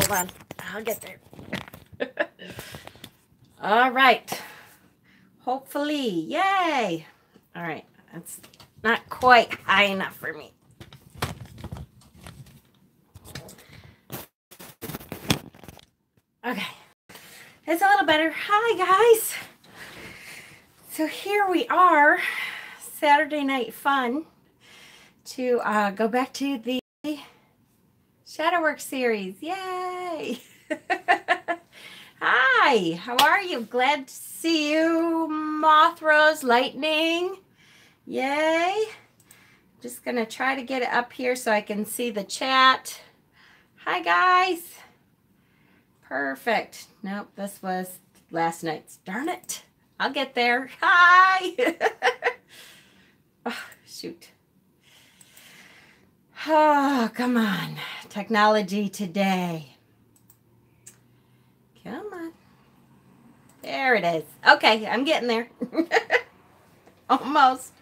Hold on. I'll get there. All right. Hopefully. Yay. All right. That's not quite high enough for me. Okay. It's a little better. Hi, guys. So here we are. Saturday Night Fun. To go back to the Shadowworks series. Yay! Hi, how are you? Glad to see you, Mothra's Lightning. Yay! Just gonna try to get it up here so I can see the chat. Hi, guys. Perfect. Nope, this was last night's. Darn it. I'll get there. Hi! Oh, shoot. Oh, come on. Technology today. Come on. There it is. Okay, I'm getting there. Almost.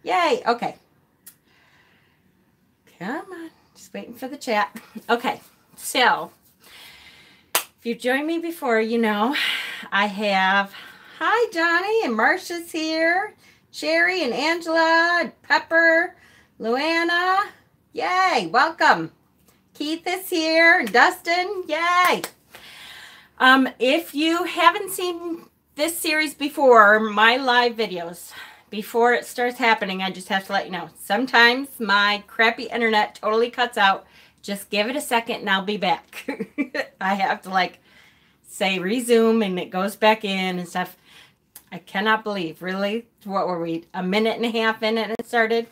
Yay. Okay. Come on. Just waiting for the chat. Okay. So, if you've joined me before, you know I have... Hi, Johnny. And Marcia's here. Sherry and Angela. And Pepper. Luana. Yay, welcome. Keith is here. Dustin, yay. If you haven't seen this series before, my live videos, before it starts happening, I just have to let you know. Sometimes my crappy internet totally cuts out. Just give it a second and I'll be back. I have to like say resume and it goes back in and stuff. I cannot believe, really? What were we, a minute and a half in and it started?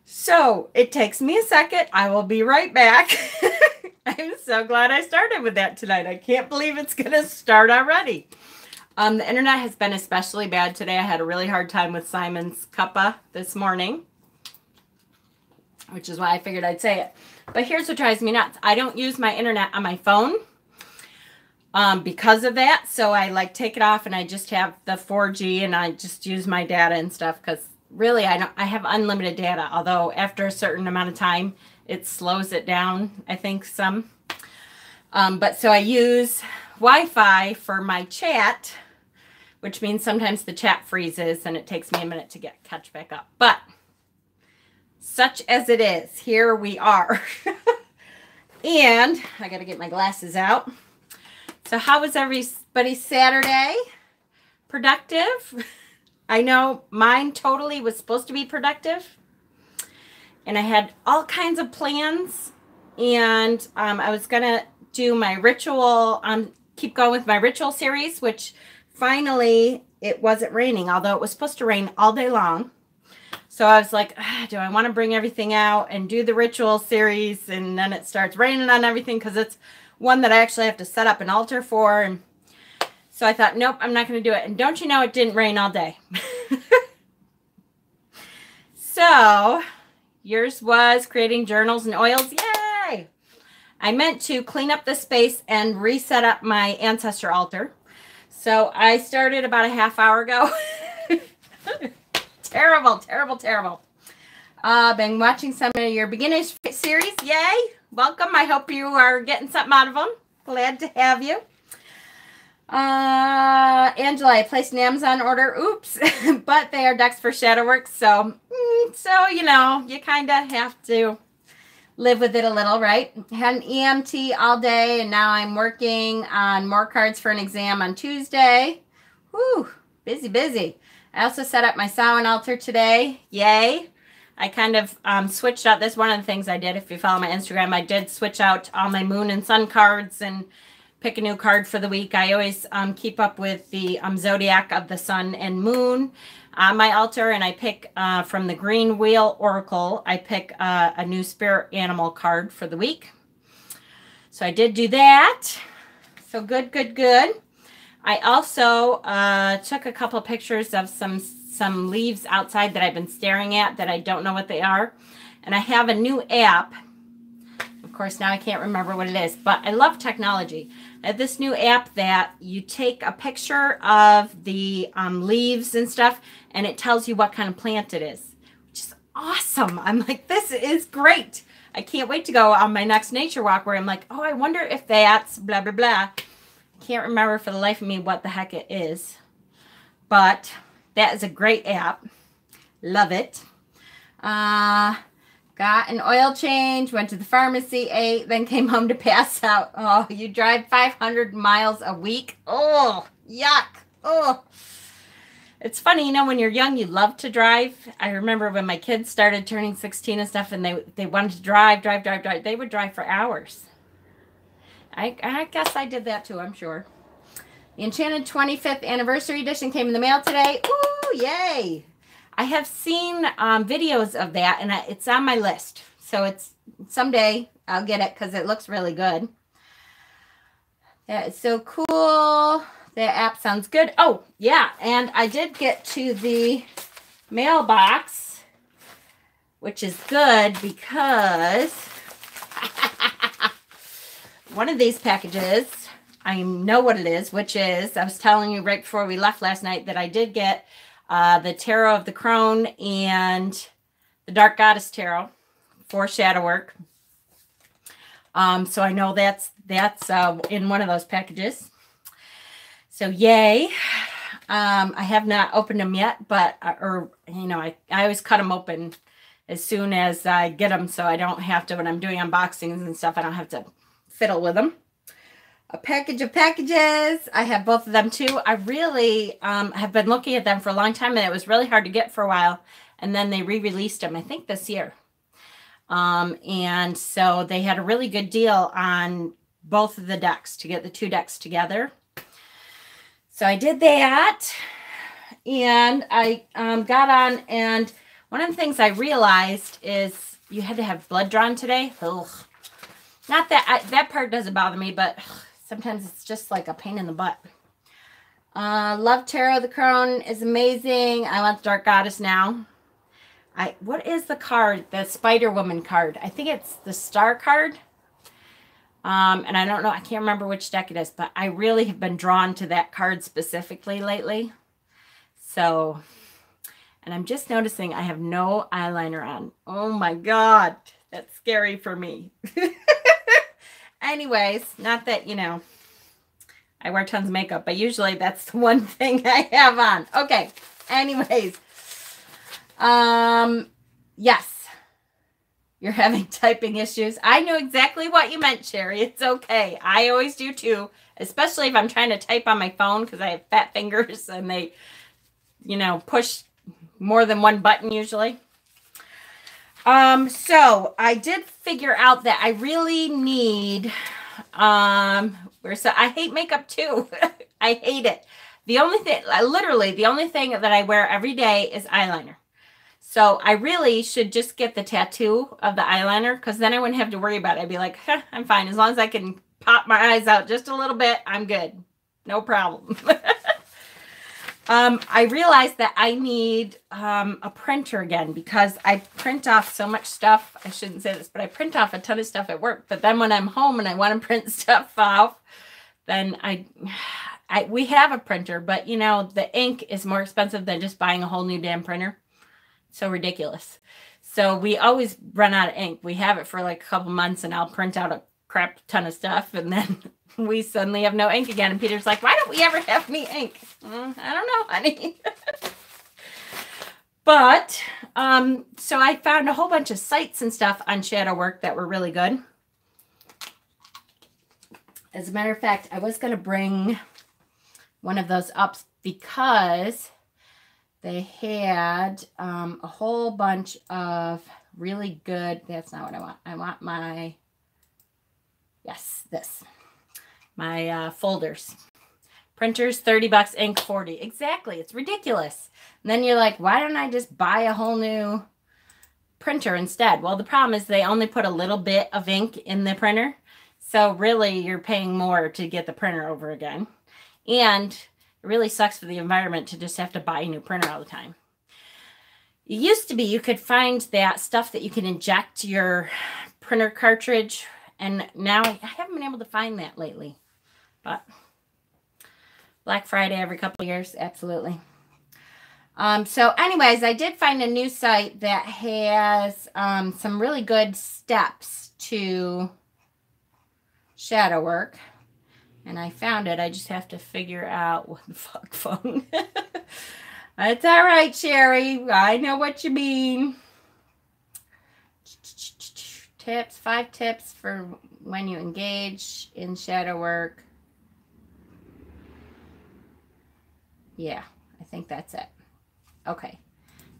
So it takes me a second. I will be right back. I'm so glad I started with that tonight. I can't believe it's going to start already. The internet has been especially bad today. I had a really hard time with Simon's cuppa this morning, which is why I figured I'd say it. But here's what drives me nuts. I don't use my internet on my phone because of that. So I like take it off and I just have the 4G and I just use my data and stuff because really, I have unlimited data, although after a certain amount of time, it slows it down, I think, some. But so I use Wi-Fi for my chat, which means sometimes the chat freezes and it takes me a minute to catch back up. But such as it is, here we are. And I got to get my glasses out. So how was everybody's Saturday? Productive? I know mine totally was supposed to be productive. And I had all kinds of plans. And I was going to do my ritual, keep going with my ritual series, which finally it wasn't raining, although it was supposed to rain all day long. So I was like, do I want to bring everything out and do the ritual series? And then it starts raining on everything because it's one that I actually have to set up an altar for. And so I thought, nope, I'm not going to do it. And don't you know it didn't rain all day. So yours was creating journals and oils. Yay! I meant to clean up the space and reset up my ancestor altar. So I started about a half hour ago. Terrible, terrible, terrible. Been watching some of your beginners series. Yay! Welcome. I hope you are getting something out of them. Glad to have you. Angela, I placed an Amazon order. Oops. But they are ducks for Shadowworks. So you know, you kind of have to live with it a little, right? Had an EMT all day, and now I'm working on more cards for an exam on Tuesday. Whew, busy, busy. I also set up my Samhain altar today. Yay. I kind of switched out. That's one of the things I did. If you follow my Instagram, I did switch out all my moon and sun cards and pick a new card for the week. I always keep up with the zodiac of the sun and moon on my altar, and I pick from the Green Wheel Oracle, I pick a new spirit animal card for the week. So I did do that. So good, good, good. I also took a couple pictures of some leaves outside that I've been staring at that I don't know what they are. And I have a new app. Of course, now I can't remember what it is, but I love technology. I have this new app that you take a picture of the leaves and stuff, and it tells you what kind of plant it is, which is awesome. I'm like, this is great. I can't wait to go on my next nature walk where I'm like, oh, I wonder if that's blah, blah, blah. Can't remember for the life of me what the heck it is. But that is a great app. Love it. Got an oil change, went to the pharmacy, ate, then came home to pass out. Oh, you drive 500 miles a week? Oh, yuck. Oh. It's funny, you know, when you're young, you love to drive. I remember when my kids started turning 16 and stuff, and they wanted to drive. They would drive for hours. I guess I did that too, I'm sure. The Enchanted 25th Anniversary Edition came in the mail today. Ooh, yay. I have seen videos of that, and it's on my list. So it's someday I'll get it because it looks really good. That is so cool. That app sounds good. Oh, yeah, and I did get to the mailbox, which is good because one of these packages, I know what it is, which is, I was telling you right before we left last night that I did get the Tarot of the Crone and the Dark Goddess Tarot for shadow work. So I know that's in one of those packages. So yay. I have not opened them yet, but, I always cut them open as soon as I get them, so I don't have to, when I'm doing unboxings and stuff, I don't have to fiddle with them. A package of packages. I have both of them too. I really have been looking at them for a long time, and it was really hard to get for a while. And then they re-released them, I think this year. And so they had a really good deal on both of the decks to get the two decks together. So I did that, and I got on, and one of the things I realized is you had to have blood drawn today. Ugh. Not that, that part doesn't bother me, but sometimes it's just like a pain in the butt. Love Tarot of the Crone is amazing. I want the Dark Goddess now. What is the card? The Spider Woman card. I think it's the Star card. And I don't know, I can't remember which deck it is, but I really have been drawn to that card specifically lately. So, and I'm just noticing I have no eyeliner on. Oh my God, that's scary for me. Anyways, not that, I wear tons of makeup, but usually that's the one thing I have on. Okay, anyways. Yes. You're having typing issues. I knew exactly what you meant, Sherry. It's okay. I always do too, especially if I'm trying to type on my phone because I have fat fingers and they, push more than one button usually. So I did figure out that I really need, so I hate makeup too. I hate it. The only thing, literally the only thing that I wear every day is eyeliner. So I really should just get the tattoo of the eyeliner because then I wouldn't have to worry about it. I'd be like, I'm fine. As long as I can pop my eyes out just a little bit, I'm good. No problem. I realized that I need a printer again because I print off so much stuff. I shouldn't say this, but I print off a ton of stuff at work. But then when I'm home and I want to print stuff off, then we have a printer. But, the ink is more expensive than just buying a whole new damn printer. So ridiculous. So we always run out of ink. We have it for like a couple months and I'll print out a crap ton of stuff and then we suddenly have no ink again. And Peter's like, why don't we ever have any ink? I don't know, honey. But, so I found a whole bunch of sites and stuff on shadow work that were really good. As a matter of fact, I was going to bring one of those up because they had a whole bunch of really good, that's not what I want. I want my, my folders. Printers, $30, ink, $40. Exactly. It's ridiculous. And then you're like, why don't I just buy a whole new printer instead? Well, the problem is they only put a little bit of ink in the printer. So really you're paying more to get the printer over again. And it really sucks for the environment to just have to buy a new printer all the time. It used to be you could find that stuff that you can inject your printer cartridge. And now I haven't been able to find that lately. But Black Friday every couple of years, absolutely. So anyways, I did find a new site that has some really good steps to shadow work. And I found it. I just have to figure out what the fuck phone. It's all right, Sherry. I know what you mean. Tips, 5 tips for when you engage in shadow work. Yeah, I think that's it. Okay.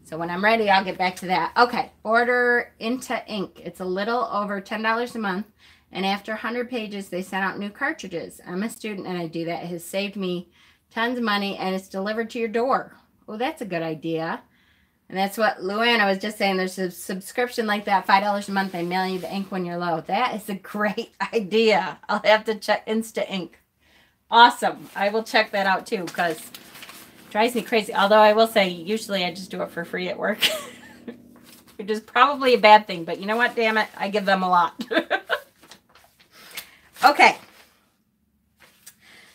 So when I'm ready, I'll get back to that. Okay. Order Inta ink. It's a little over $10 a month. And after 100 pages, they send out new cartridges. I'm a student and I do that. It has saved me tons of money and it's delivered to your door. Oh, that's a good idea. And that's what Luanna was just saying. There's a subscription like that, $5 a month. They mail you the ink when you're low. That is a great idea. I'll have to check Insta Ink. Awesome. I will check that out too because it drives me crazy. Although I will say, usually I just do it for free at work. Which is probably a bad thing. But you know what? Damn it. I give them a lot. Okay.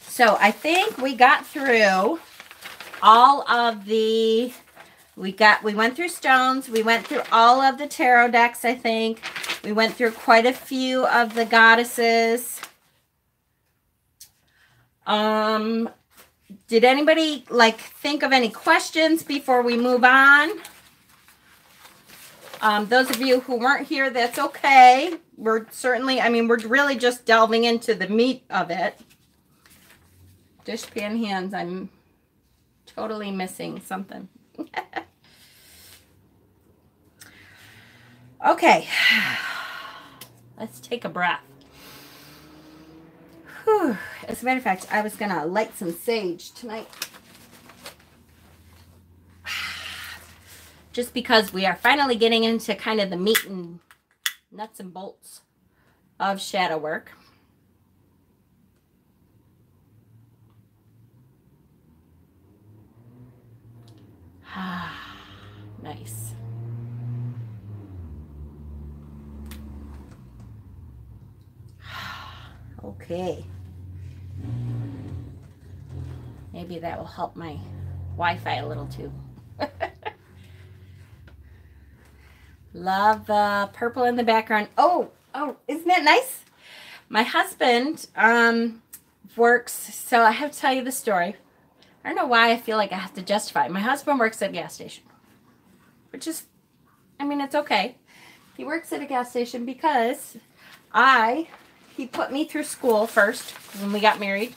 So I think we got through all of the... We went through stones. We went through all of the tarot decks, I think. We went through quite a few of the goddesses. Did anybody think of any questions before we move on? Those of you who weren't here, that's okay. We're certainly, we're really just delving into the meat of it. Dishpan hands, I'm totally missing something. Okay, let's take a breath. Whew. As a matter of fact, I was gonna light some sage tonight. Just because we are finally getting into kind of the meat and nuts and bolts of shadow work. Nice. Okay. Maybe that will help my Wi-Fi a little too. Love the purple in the background. Oh, isn't that nice? My husband works, so I have to tell you the story. I don't know why I feel like I have to justify it. My husband works at a gas station, which is, it's okay. He works at a gas station because he put me through school first when we got married.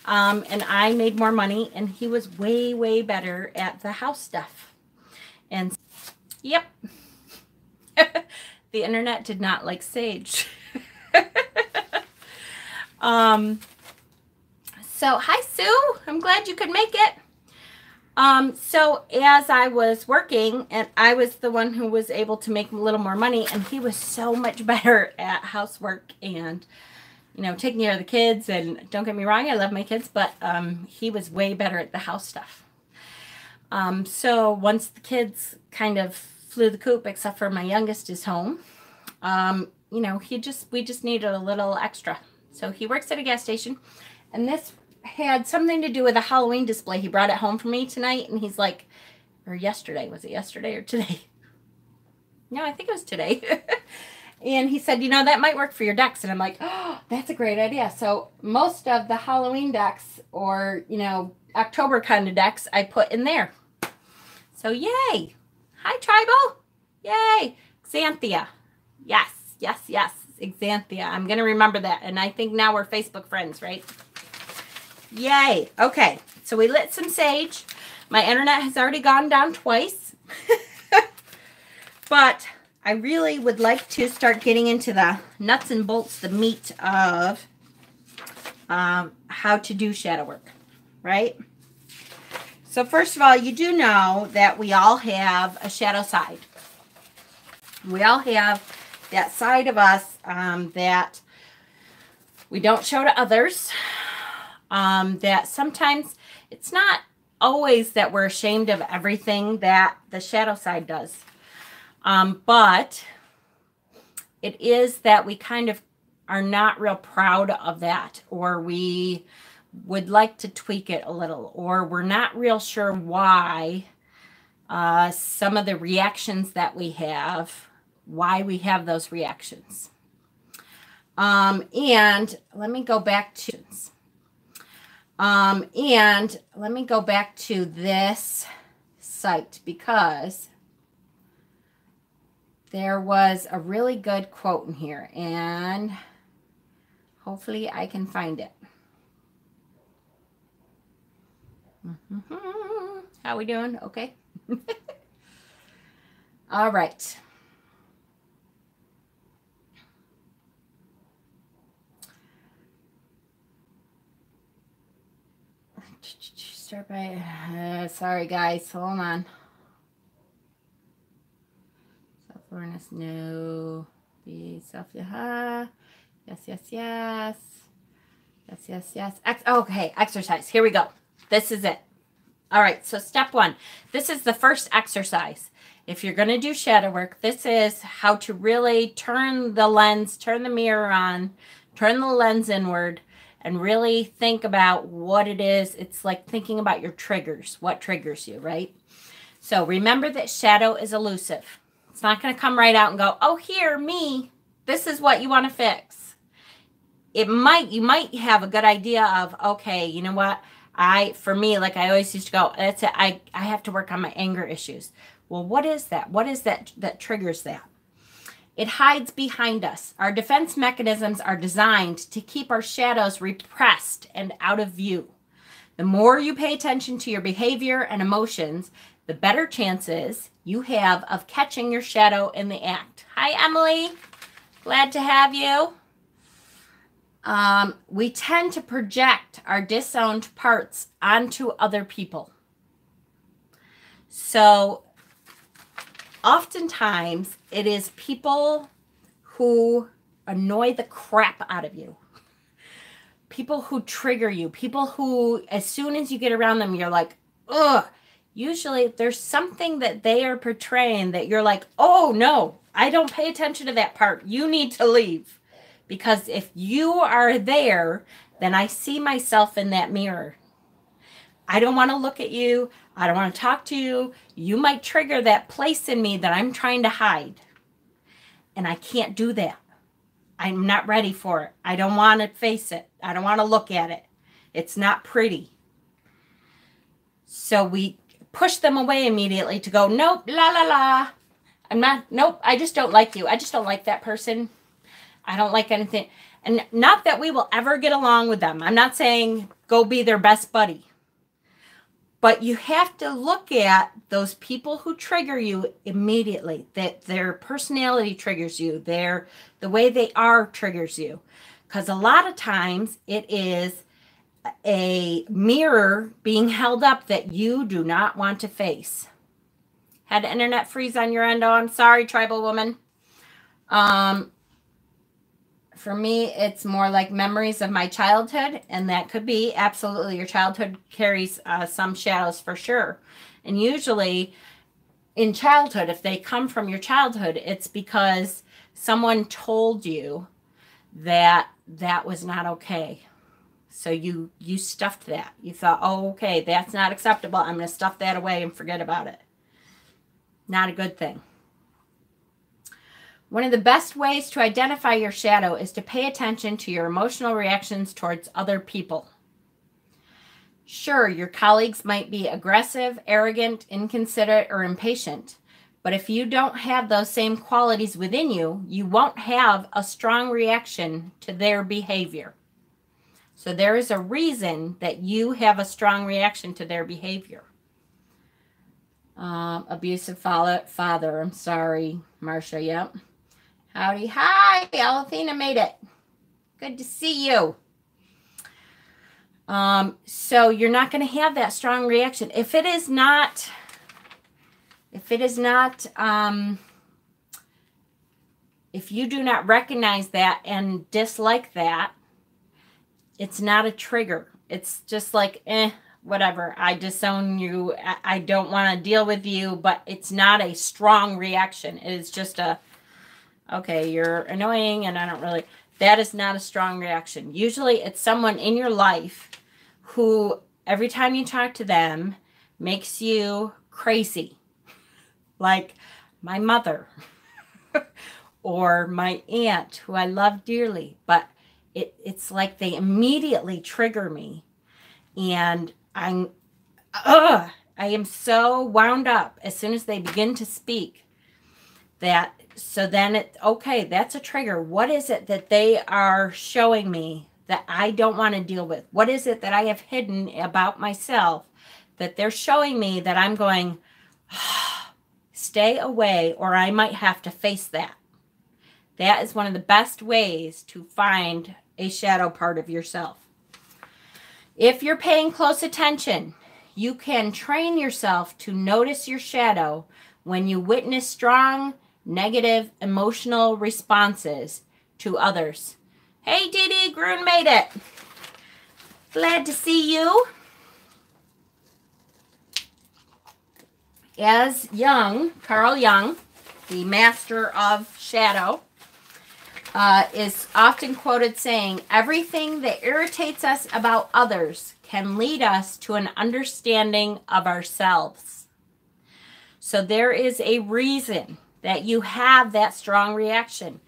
And I made more money and he was way, way better at the house stuff. And yep. The internet did not like sage. So hi Sue, I'm glad you could make it. So as I was working, and I was the one who was able to make a little more money, and he was so much better at housework and, taking care of the kids. And don't get me wrong, I love my kids, but he was way better at the house stuff. So once the kids kind of flew the coop, except for my youngest is home, we just needed a little extra. So he works at a gas station, and this had something to do with a Halloween display. He brought it home for me tonight, and he's like, or yesterday, was it yesterday or today? No, I think it was today. And he said, that might work for your decks. And I'm like, oh, that's a great idea. So most of the Halloween decks or, October kind of decks I put in there. So yay. Hi, Tribal. Yay. Xanthia. Yes, yes, yes. Xanthia. I'm going to remember that. And I think now we're Facebook friends, right? Yay. Okay. So we lit some sage. My internet has already gone down twice. But I really would like to start getting into the nuts and bolts, the meat of how to do shadow work, right? So first of all, you do know that we all have a shadow side. We all have that side of us that we don't show to others. That sometimes it's not always that we're ashamed of everything that the shadow side does. But it is that we kind of are not real proud of that, or we would like to tweak it a little, or we're not real sure why some of the reactions that we have, why we have those reactions. And let me go back to this site, because there was a really good quote in here, and hopefully I can find it. How we doing? Okay. All right. Start by, sorry guys, hold on. Self-awareness, no. Be self, yes, yes, yes. Yes, yes, yes. Okay, exercise. Here we go. This is it. All right, so step 1. This is the first exercise. If you're going to do shadow work, this is how to really turn the lens, turn the mirror on, turn the lens inward, and really think about what it is. It's like thinking about your triggers, what triggers you, right? So remember that shadow is elusive. It's not going to come right out and go, oh, here, me, this is what you want to fix. You might have a good idea of, okay, you know what? For me, like I always used to go, that's it. I have to work on my anger issues. Well, what is that? What is that triggers that? It hides behind us. Our defense mechanisms are designed to keep our shadows repressed and out of view. The more you pay attention to your behavior and emotions, the better chances you have of catching your shadow in the act. Hi, Emily. Glad to have you. We tend to project our disowned parts onto other people. So oftentimes it is people who annoy the crap out of you. People who trigger you. People who, as soon as you get around them, you're like, ugh. Usually there's something that they are portraying that you're like, oh no, I don't pay attention to that part. You need to leave. Because if you are there, then I see myself in that mirror. I don't want to look at you. I don't want to talk to you. You might trigger that place in me that I'm trying to hide. And I can't do that. I'm not ready for it. I don't want to face it. I don't want to look at it. It's not pretty. So we push them away immediately to go, nope, la la la. Nope, I just don't like you. I just don't like that person. I don't like anything. And not that we will ever get along with them. I'm not saying go be their best buddy. But you have to look at those people who trigger you immediately, that their personality triggers you, the way they are triggers you. Because a lot of times it is a mirror being held up that you do not want to face. Had internet freeze on your end? Oh, I'm sorry, tribal woman. For me, it's more like memories of my childhood, and that could be absolutely your childhood carries some shadows for sure. And usually in childhood, if they come from your childhood, it's because someone told you that that was not okay. So you stuffed that. You thought, oh, okay, that's not acceptable. I'm going to stuff that away and forget about it. Not a good thing. One of the best ways to identify your shadow is to pay attention to your emotional reactions towards other people. Sure, your colleagues might be aggressive, arrogant, inconsiderate, or impatient. But if you don't have those same qualities within you, you won't have a strong reaction to their behavior. So there is a reason that you have a strong reaction to their behavior. Abusive father. I'm sorry, Marcia. Yep. Howdy. Hi, Alethina made it. Good to see you. So you're not going to have that strong reaction. If you do not recognize that and dislike that, it's not a trigger. It's just like, whatever. I disown you. I don't want to deal with you, but it's not a strong reaction. It is just okay, you're annoying and I don't really, that is not a strong reaction. Usually it's someone in your life who every time you talk to them makes you crazy. like my mother or my aunt who I love dearly, but it's like they immediately trigger me, and I am so wound up as soon as they begin to speak that, so then okay, that's a trigger. What is it that they are showing me that I don't want to deal with? What is it that I have hidden about myself that they're showing me that I'm going, stay away, or I might have to face that? That is one of the best ways to find a shadow part of yourself. If you're paying close attention, you can train yourself to notice your shadow when you witness strong, negative emotional responses to others. Hey, Didi, Grun made it. Glad to see you. As Jung, Carl Jung, the master of shadow, is often quoted saying, everything that irritates us about others can lead us to an understanding of ourselves. So there is a reason that you have that strong reaction.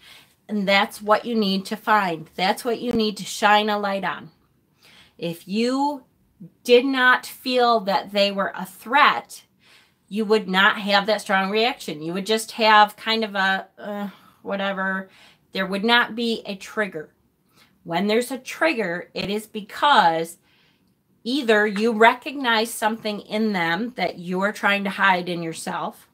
And that's what you need to find. That's what you need to shine a light on. If you did not feel that they were a threat, you would not have that strong reaction. You would just have kind of a whatever. There would not be a trigger. When there's a trigger, it is because either you recognize something in them that you are trying to hide in yourself,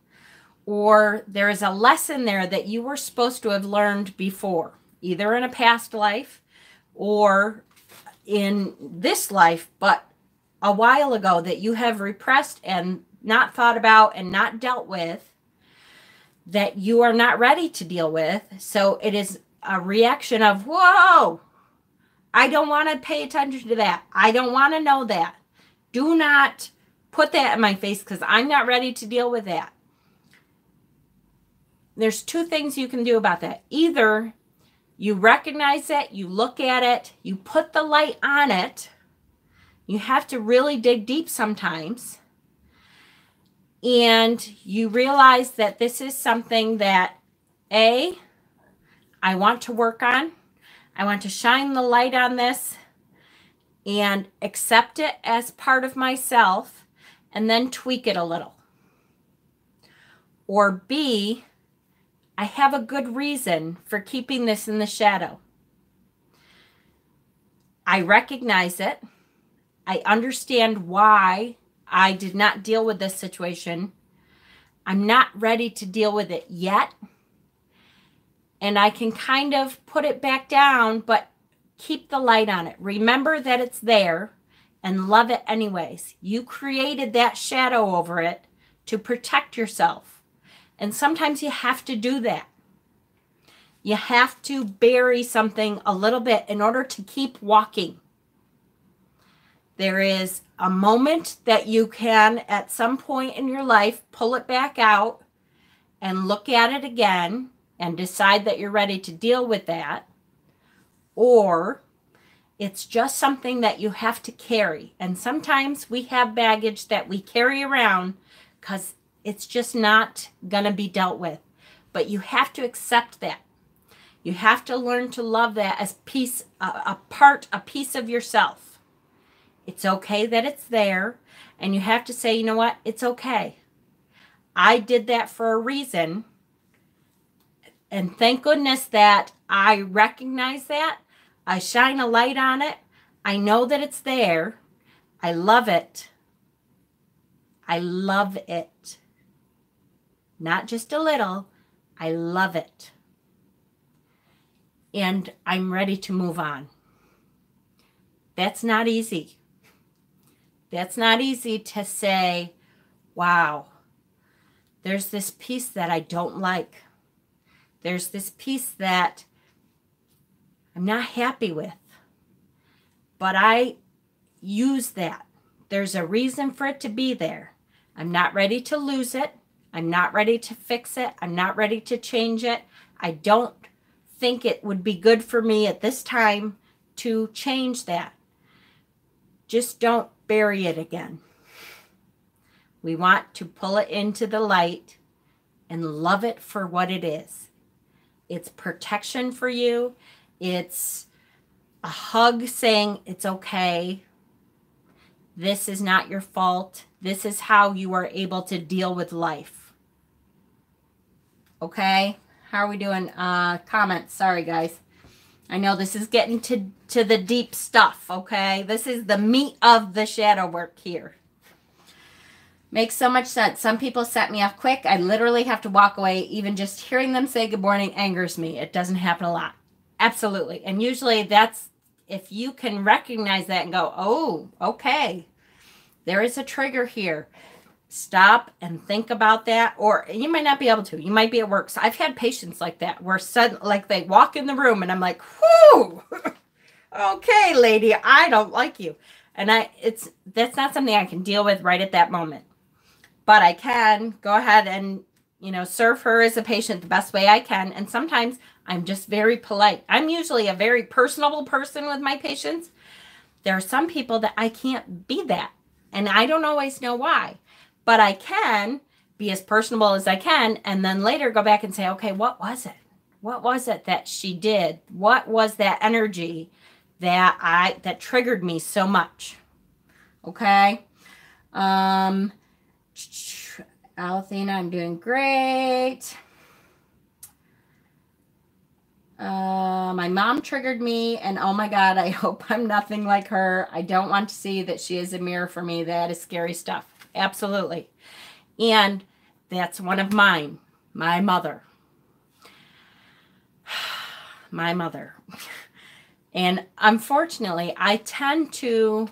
or there is a lesson there that you were supposed to have learned before, either in a past life or in this life, but a while ago, that you have repressed and not thought about and not dealt with, that you are not ready to deal with. So it is a reaction of, whoa, I don't want to pay attention to that. I don't want to know that. Do not put that in my face because I'm not ready to deal with that. There's two things you can do about that. Either you recognize it, you look at it, you put the light on it. You have to really dig deep sometimes. And you realize that this is something that, I want to work on. I want to shine the light on this and accept it as part of myself and then tweak it a little. Or B, I have a good reason for keeping this in the shadow. I recognize it. I understand why I did not deal with this situation. I'm not ready to deal with it yet. And I can kind of put it back down, but keep the light on it. Remember that it's there and love it anyways. You created that shadow over it to protect yourself. And sometimes you have to do that. You have to bury something a little bit in order to keep walking. There is a moment that you can, at some point in your life, pull it back out and look at it again and decide that you're ready to deal with that. Or it's just something that you have to carry. And sometimes we have baggage that we carry around because it's just not going to be dealt with. But you have to accept that. You have to learn to love that as a piece of yourself. It's okay that it's there, and you have to say, you know what? It's okay. I did that for a reason, and thank goodness that I recognize that. I shine a light on it. I know that it's there. I love it. I love it. Not just a little. I love it. And I'm ready to move on. That's not easy. That's not easy to say, wow, there's this piece that I don't like. There's this piece that I'm not happy with. But I use that. There's a reason for it to be there. I'm not ready to lose it. I'm not ready to fix it. I'm not ready to change it. I don't think it would be good for me at this time to change that. Just don't bury it again. We want to pull it into the light and love it for what it is. It's protection for you. It's a hug saying it's okay. This is not your fault. This is how you are able to deal with life. Okay? How are we doing? Comments. Sorry, guys. I know this is getting to the deep stuff, okay? This is the meat of the shadow work here. Makes so much sense. Some people set me off quick. I literally have to walk away. Even just hearing them say good morning angers me. It doesn't happen a lot. Absolutely. And usually that's, if you can recognize that and go, oh, okay, there is a trigger here. Stop and think about that. Or you might not be able to. You might be at work. So I've had patients like that where suddenly, like, they walk in the room and I'm like, whoo, okay, lady, I don't like you. And that's not something I can deal with right at that moment. But I can go ahead and, serve her as a patient the best way I can. And sometimes I'm just very polite. I'm usually a very personable person with my patients. There are some people that I can't be that. And I don't always know why. But I can be as personable as I can. And then later go back and say, okay, what was it? What was it that she did? What was that energy that triggered me so much? Okay. Alethea, I'm doing great. My mom triggered me, and oh my God, I hope I'm nothing like her. I don't want to see that she is a mirror for me. That is scary stuff. Absolutely. And that's one of mine. My mother. My mother. And unfortunately, I tend to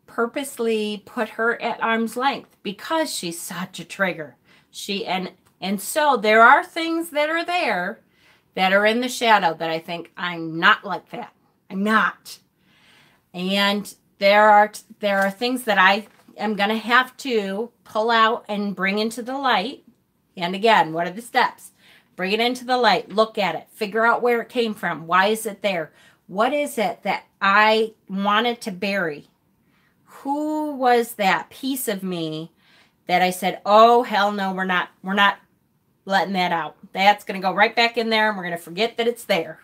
purposely put her at arm's length because she's such a trigger. And so there are things that are there that are in the shadow that I think I'm not like that. I'm not. And there are things that I am going to have to pull out and bring into the light. And again, what are the steps? Bring it into the light. Look at it. Figure out where it came from. Why is it there? What is it that I wanted to bury? Who was that piece of me that I said, oh, hell no, we're not letting that out. That's going to go right back in there and we're going to forget that it's there.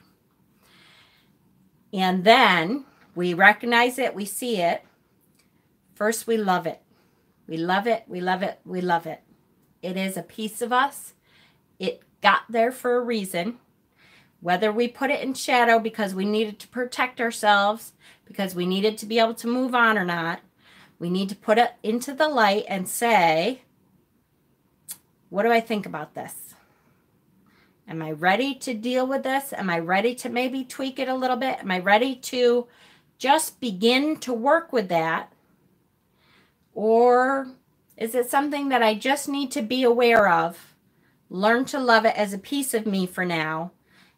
And then we recognize it. We see it. First, we love it. We love it. We love it. We love it. It is a piece of us. It got there for a reason. Whether we put it in shadow because we needed to protect ourselves, because we needed to be able to move on or not, we need to put it into the light and say, what do I think about this? Am I ready to deal with this? Am I ready to maybe tweak it a little bit? Am I ready to just begin to work with that? Or is it something that I just need to be aware of, learn to love it as a piece of me for now,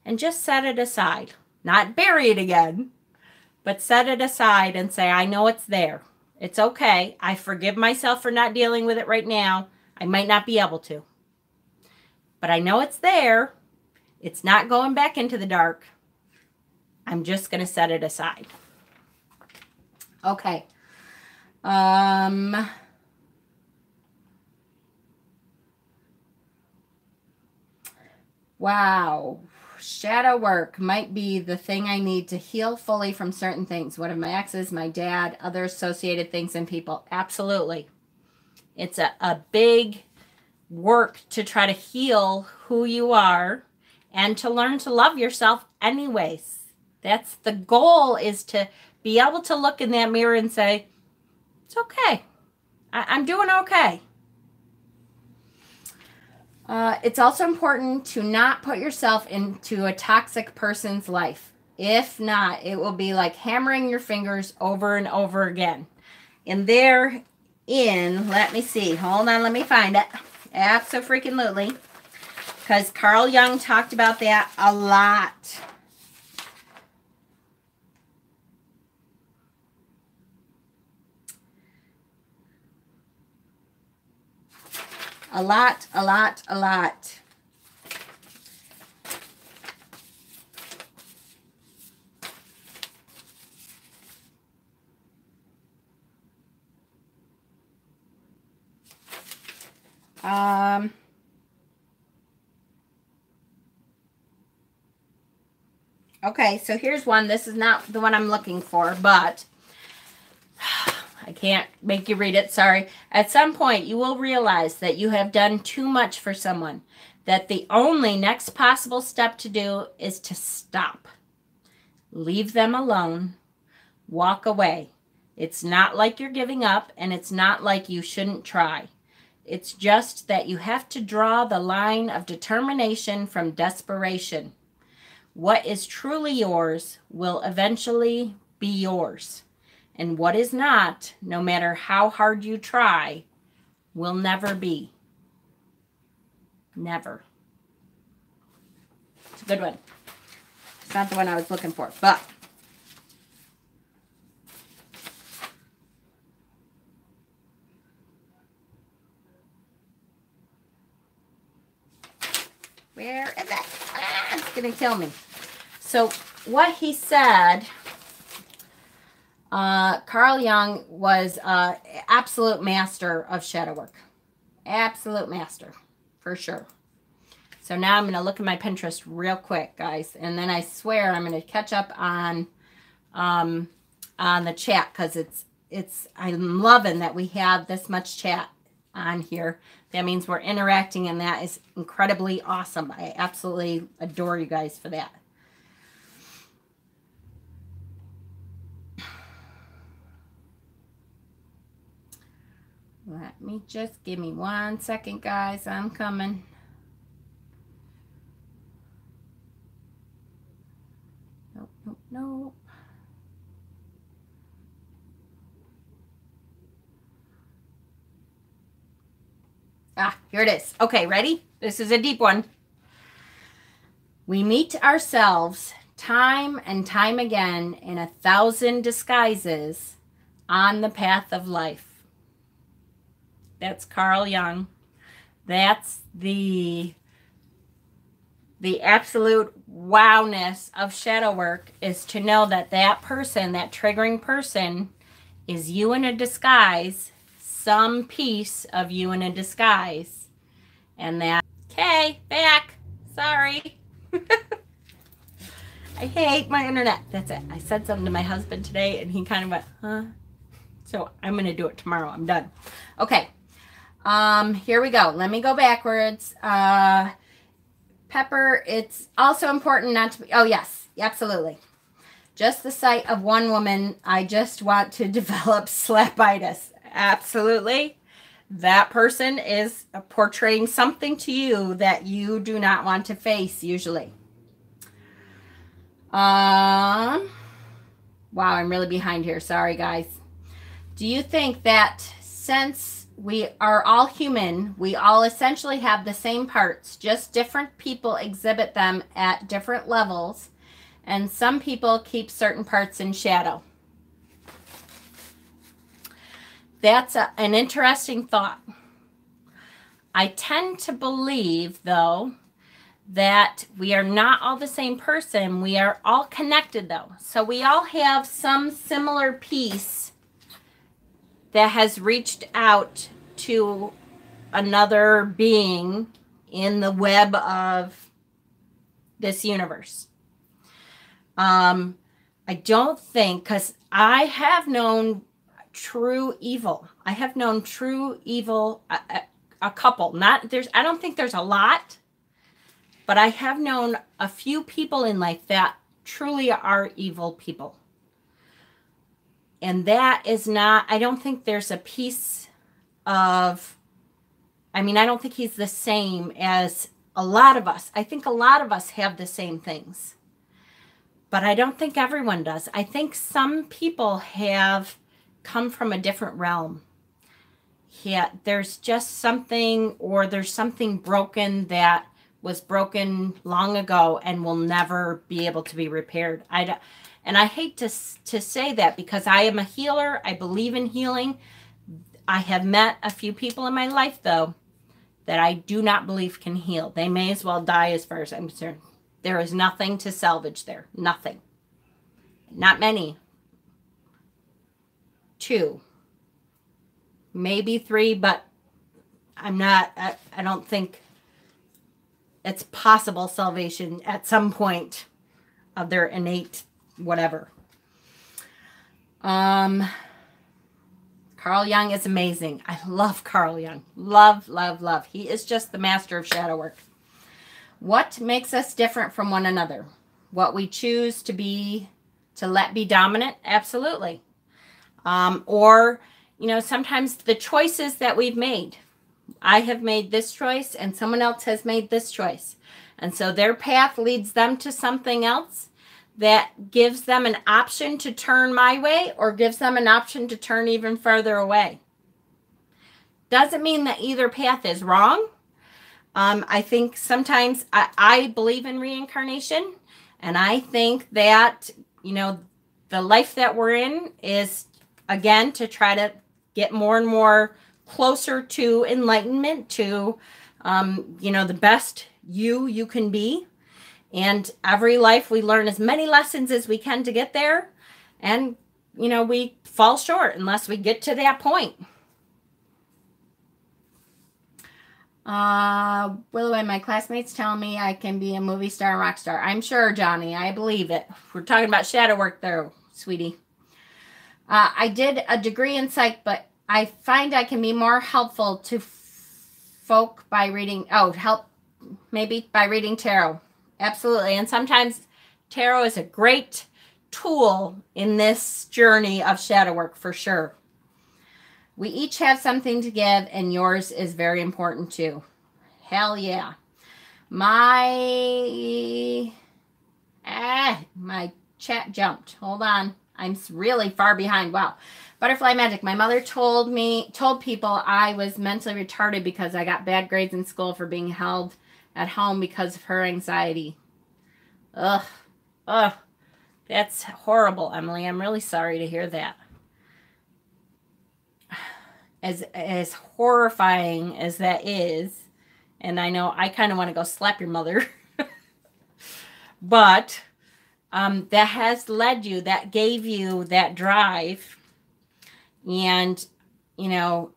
and just set it aside? Not bury it again, but set it aside and say, I know it's there. It's okay. I forgive myself for not dealing with it right now. I might not be able to. But I know it's there. It's not going back into the dark. I'm just going to set it aside. Okay. Wow. Shadow work might be the thing I need to heal fully from certain things. One of my exes, my dad, other associated things and people. Absolutely. It's a big work to try to heal who you are and to learn to love yourself anyways. That's the goal, is to be able to look in that mirror and say, it's okay. I'm doing okay. It's also important to not put yourself into a toxic person's life. If not, it will be like hammering your fingers over and over again. And therein, let me see. Hold on, let me find it. Abso-freaking-lutely. Because Carl Jung talked about that a lot. A lot. Okay, so here's one. This is not the one I'm looking for, but I can't make you read it. Sorry. At some point, you will realize that you have done too much for someone, that the only next possible step to do is to stop. Leave them alone. Walk away. It's not like you're giving up, and it's not like you shouldn't try. It's just that you have to draw the line of determination from desperation. What is truly yours will eventually be yours. And what is not, no matter how hard you try, will never be. Never. It's a good one. It's not the one I was looking for, but where is it? Ah, it's going to kill me. So what he said, Carl Jung was an absolute master of shadow work. Absolute master, for sure. So now I'm going to look at my Pinterest real quick, guys. And then I swear I'm going to catch up on the chat, because I'm loving that we have this much chat on here. That means we're interacting, and that is incredibly awesome. I absolutely adore you guys for that. Let me just give me 1 second, guys. I'm coming. Nope, nope, nope. Ah, here it is. Okay, ready? This is a deep one. We meet ourselves time and time again in 1,000 disguises on the path of life. That's Carl Jung. That's the absolute wowness of shadow work, is to know that that person, that triggering person, is you in a disguise, some piece of you in a disguise. And that, okay, back. Sorry. I hate my internet. That's it. I said something to my husband today, and he kind of went, huh? So I'm going to do it tomorrow. I'm done. Okay. Here we go. Let me go backwards. Pepper, it's also important not to be, oh yes, absolutely. Just the sight of one woman, I just want to develop slapitis. Absolutely. That person is portraying something to you that you do not want to face usually. Wow, I'm really behind here. Sorry, guys. Do you think that since we are all human, we all essentially have the same parts, just different people exhibit them at different levels, and some people keep certain parts in shadow? That's an interesting thought. I tend to believe, though, that we are not all the same person. We are all connected, though. So we all have some similar piece that has reached out to another being in the web of this universe. I don't think, because I have known true evil. I have known true evil, a couple. I don't think there's a lot, but I have known a few people in life that truly are evil people. And that is not, I don't think there's a piece of, I don't think he's the same as a lot of us. I think a lot of us have the same things. But I don't think everyone does. I think some people have come from a different realm. Yeah, there's just something, or there's something broken that was broken long ago and will never be able to be repaired. And I hate to say that, because I am a healer. I believe in healing. I have met a few people in my life, though, that I do not believe can heal. They may as well die, as far as I'm concerned. There is nothing to salvage there. Nothing. Not many. 2. Maybe 3, but I don't think it's possible salvation at some point of their innate whatever. Carl Jung is amazing. I love Carl Jung. Love, love, love. He is just the master of shadow work. What makes us different from one another? What we choose to be, to let be dominant? Absolutely. Or, you know, sometimes the choices that we've made. I have made this choice and someone else has made this choice. And so their path leads them to something else that gives them an option to turn my way or gives them an option to turn even further away. Doesn't mean that either path is wrong. I think sometimes I believe in reincarnation, and I think that, you know, the life that we're in is, again, to try to get more and more closer to enlightenment, to, you know, the best you can be. And every life we learn as many lessons as we can to get there. And, you know, we fall short unless we get to that point. Willow and my classmates tell me I can be a movie star and rock star. I'm sure, Johnny. I believe it. We're talking about shadow work there, sweetie. I did a degree in psych, but I find I can be more helpful to folk by reading, maybe by reading tarot. Absolutely. And sometimes tarot is a great tool in this journey of shadow work for sure. We each have something to give, and yours is very important too. Hell yeah. My chat jumped. Hold on. I'm really far behind. Wow. Butterfly magic. My mother told people I was mentally retarded because I got bad grades in school for being held at home because of her anxiety. Ugh. That's horrible, Emily. I'm really sorry to hear that. As horrifying as that is, and I know I kind of want to go slap your mother, but that has led you, that gave you that drive, and, you know,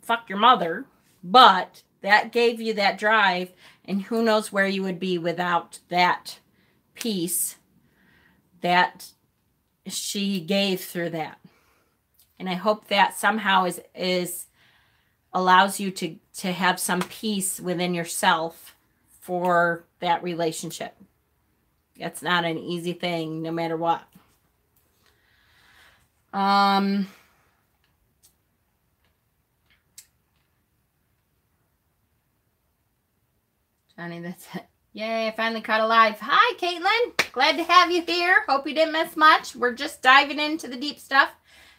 fuck your mother, but that gave you that drive, and who knows where you would be without that peace that she gave through that. And I hope that somehow is allows you to have some peace within yourself for that relationship. It's not an easy thing, no matter what. Johnny, that's it. Yay, I finally caught alive. Hi, Caitlin. Glad to have you here. Hope you didn't miss much. We're just diving into the deep stuff.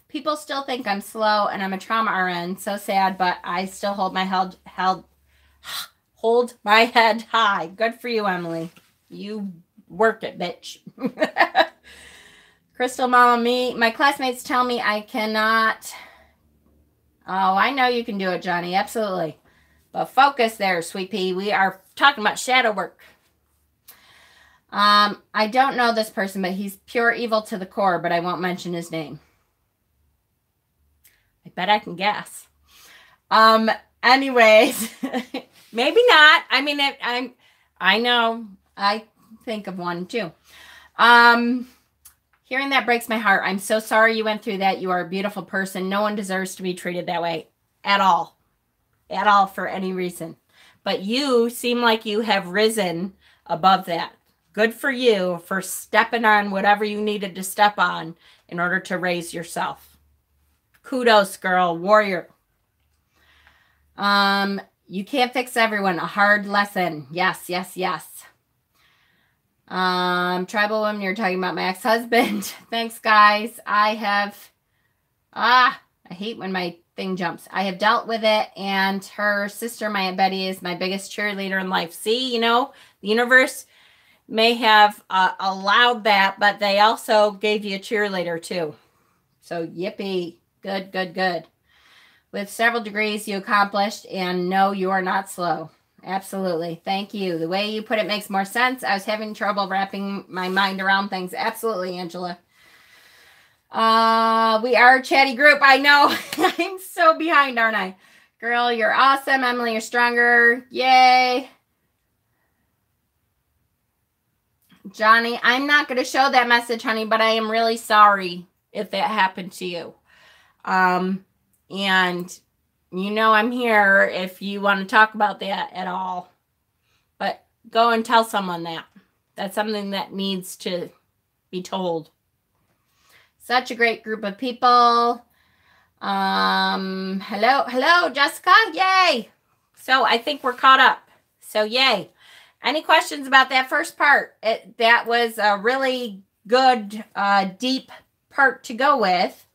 People still think I'm slow and I'm a trauma RN. So sad, but I still hold my head high. Good for you, Emily. You work it, bitch. Crystal Mama, my classmates tell me I cannot. Oh, I know you can do it, Johnny. Absolutely. But focus there, sweet pea. We are talking about shadow work. I don't know this person, but he's pure evil to the core, but I won't mention his name. I bet I can guess. Anyways, maybe not. I mean, I know. I think of one too. Hearing that breaks my heart. I'm so sorry you went through that. You are a beautiful person. No one deserves to be treated that way at all. At all, for any reason. But you seem like you have risen above that. Good for you for stepping on whatever you needed to step on in order to raise yourself. Kudos, girl. Warrior. You can't fix everyone. A hard lesson. Yes, yes, yes. Tribal woman, you're talking about my ex-husband. Thanks, guys. I hate when my thing jumps. I have dealt with it, and her sister, my Aunt Betty, is my biggest cheerleader in life. See, you know, the universe may have allowed that, but they also gave you a cheerleader too. So yippee. Good, good, good. With several degrees you accomplished, and no, you are not slow. Absolutely. Thank you. The way you put it makes more sense. I was having trouble wrapping my mind around things. Absolutely, Angela. We are a chatty group. I know. I'm so behind, aren't I? Girl, you're awesome. Emily, you're stronger. Yay. Johnny, I'm not going to show that message, honey, but I am really sorry if that happened to you. And you know I'm here if you want to talk about that at all. But go and tell someone that. That's something that needs to be told. Such a great group of people. Hello, Jessica. Yay. So I think we're caught up. So yay. Any questions about that first part? That was a really good, deep part to go with.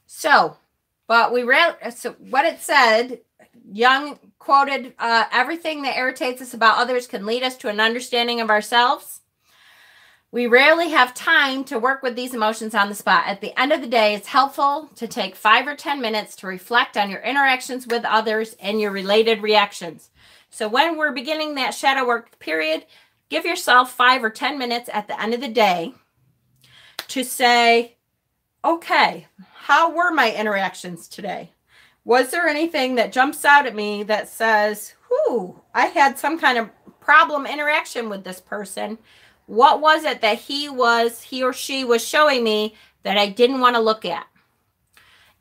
So what it said, Jung quoted, everything that irritates us about others can lead us to an understanding of ourselves. We rarely have time to work with these emotions on the spot. At the end of the day, it's helpful to take 5 or 10 minutes to reflect on your interactions with others and your related reactions. So when we're beginning that shadow work period, give yourself 5 or 10 minutes at the end of the day to say, okay, how were my interactions today? Was there anything that jumps out at me that says, whew, I had some kind of problem interaction with this person? What was it that he or she was showing me that I didn't want to look at?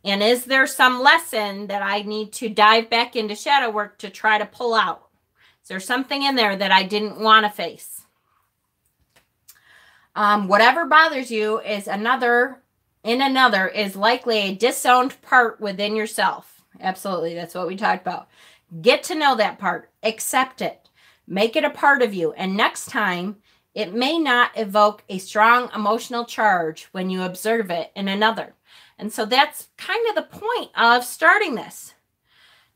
And is there some lesson that I need to dive back into shadow work to try to pull out? Is there something in there that I didn't want to face? Whatever bothers you is likely a disowned part within yourself. Absolutely. That's what we talked about. Get to know that part. Accept it. Make it a part of you. And next time, it may not evoke a strong emotional charge when you observe it in another. And so that's kind of the point of starting this,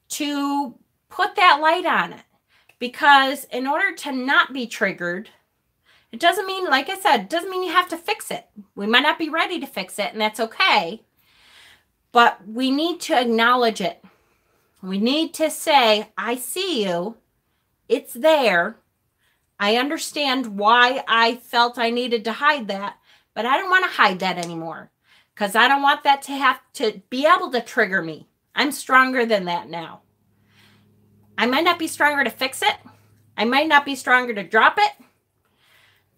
to put that light on it. Because in order to not be triggered, it doesn't mean, like I said, it doesn't mean you have to fix it. We might not be ready to fix it, and that's okay. But we need to acknowledge it. We need to say, I see you. It's there. I understand why I felt I needed to hide that, but I don't want to hide that anymore because I don't want that to have to be able to trigger me. I'm stronger than that now. I might not be stronger to fix it. I might not be stronger to drop it,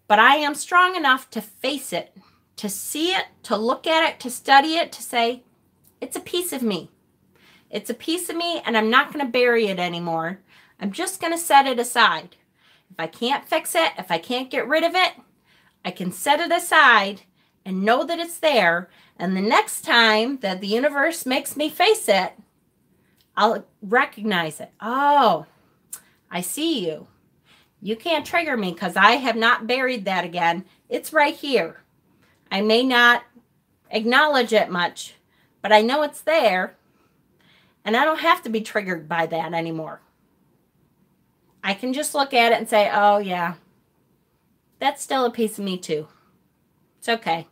but I am strong enough to face it, to see it, to look at it, to study it, to say, it's a piece of me. It's a piece of me, and I'm not going to bury it anymore. I'm just going to set it aside. If I can't fix it, if I can't get rid of it, I can set it aside and know that it's there. And the next time that the universe makes me face it, I'll recognize it. Oh, I see you. You can't trigger me because I have not buried that again. It's right here. I may not acknowledge it much, but I know it's there. And I don't have to be triggered by that anymore. I can just look at it and say, oh, yeah, that's still a piece of me too. It's okay.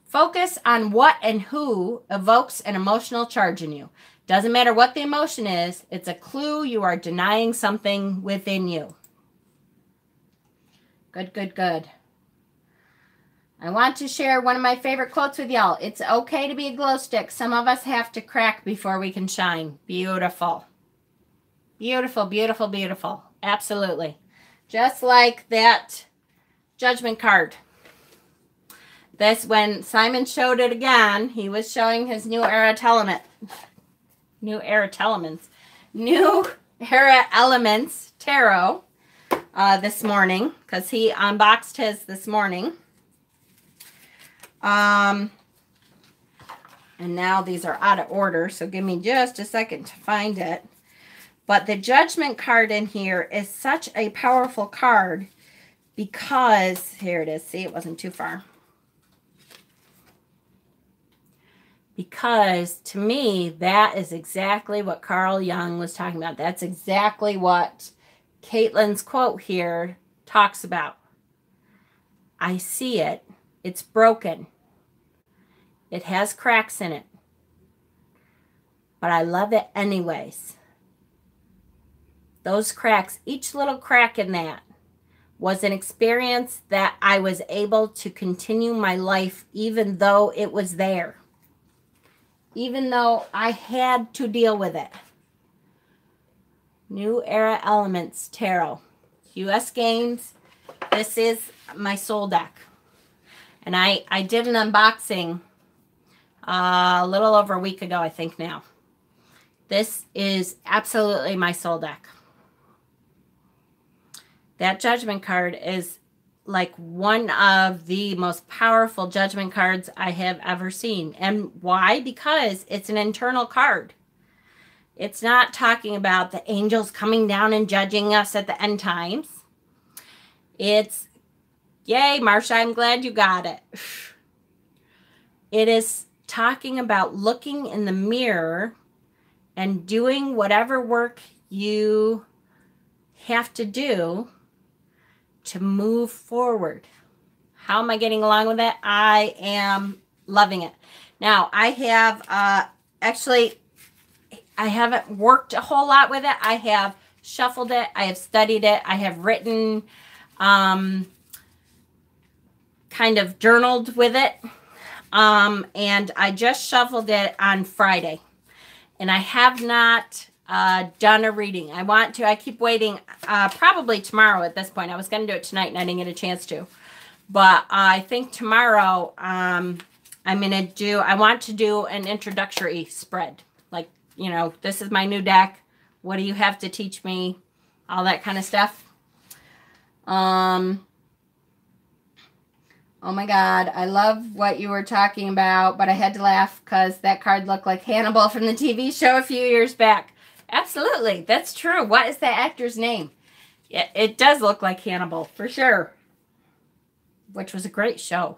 Focus on what and who evokes an emotional charge in you. Doesn't matter what the emotion is. It's a clue you are denying something within you. Good, good, good. I want to share one of my favorite quotes with y'all. It's okay to be a glow stick. Some of us have to crack before we can shine. Beautiful. Beautiful, beautiful, beautiful. Absolutely. Just like that judgment card. This, when Simon showed it again, he was showing his New Era Elements Tarot this morning, because he unboxed his this morning. And now these are out of order, so give me just a second to find it. But the Judgment card in here is such a powerful card because, here it is. See, it wasn't too far. Because to me, that is exactly what Carl Jung was talking about. That's exactly what Caitlin's quote here talks about. I see it. It's broken. It has cracks in it. But I love it anyways. Those cracks, each little crack in that was an experience that I was able to continue my life even though it was there. Even though I had to deal with it. New Era Elements Tarot. U.S. Games. This is my soul deck. And I did an unboxing a little over a week ago, I think now. This is absolutely my soul deck. That Judgment card is like one of the most powerful Judgment cards I have ever seen. And why? Because it's an internal card. It's not talking about the angels coming down and judging us at the end times. It's, yay, Marsha, I'm glad you got it. It is talking about looking in the mirror and doing whatever work you have to do to move forward. How am I getting along with it? I am loving it. Now, I have actually, I haven't worked a whole lot with it. I have shuffled it. I have studied it. I have written, kind of journaled with it. And I just shuffled it on Friday. And I have not done a reading. I want to. I keep waiting. Probably tomorrow at this point. I was going to do it tonight and I didn't get a chance to. But I think tomorrow I'm going to do, I want to do an introductory spread. Like, you know, this is my new deck. What do you have to teach me? All that kind of stuff. Oh my God. I love what you were talking about, but I had to laugh because that card looked like Hannibal from the TV show a few years back. Absolutely. That's true. What is that actor's name? It does look like Hannibal for sure. Which was a great show.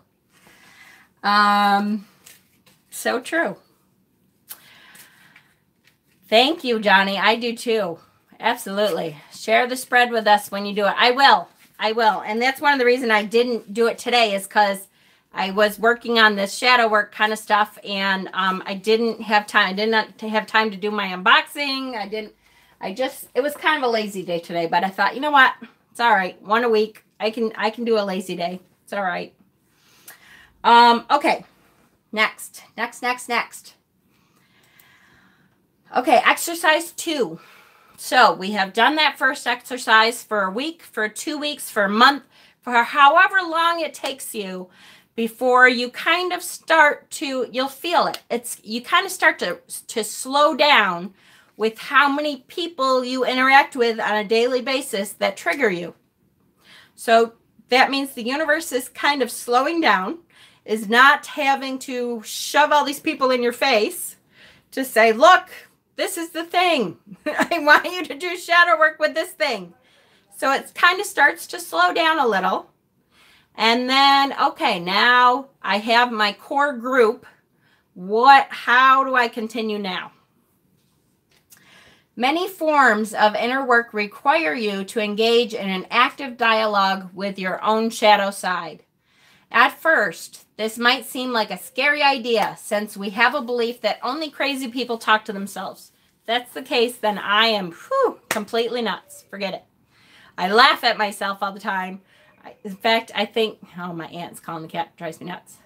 So true. Thank you, Johnny. I do too. Absolutely. Share the spread with us when you do it. I will. I will. And that's one of the reasons I didn't do it today is because I was working on this shadow work kind of stuff and I didn't have time. I did not have time to do my unboxing. It was kind of a lazy day today, but I thought, you know what? It's all right. One a week. I can do a lazy day. It's all right. Okay. Next. Okay, exercise 2. So we have done that first exercise for a week, for 2 weeks, for a month, for however long it takes you before you kind of start to, you'll feel it. You kind of start to slow down with how many people you interact with on a daily basis that trigger you. So that means the universe is kind of slowing down, is not having to shove all these people in your face to say, look, this is the thing. I want you to do shadow work with this thing. So it kind of starts to slow down a little. And then, okay, now I have my core group. How do I continue now? Many forms of inner work require you to engage in an active dialogue with your own shadow side. At first, this might seem like a scary idea since we have a belief that only crazy people talk to themselves. If that's the case, then I am completely nuts. Forget it. I laugh at myself all the time. In fact, I think, oh, my aunt's calling the cat. Drives me nuts.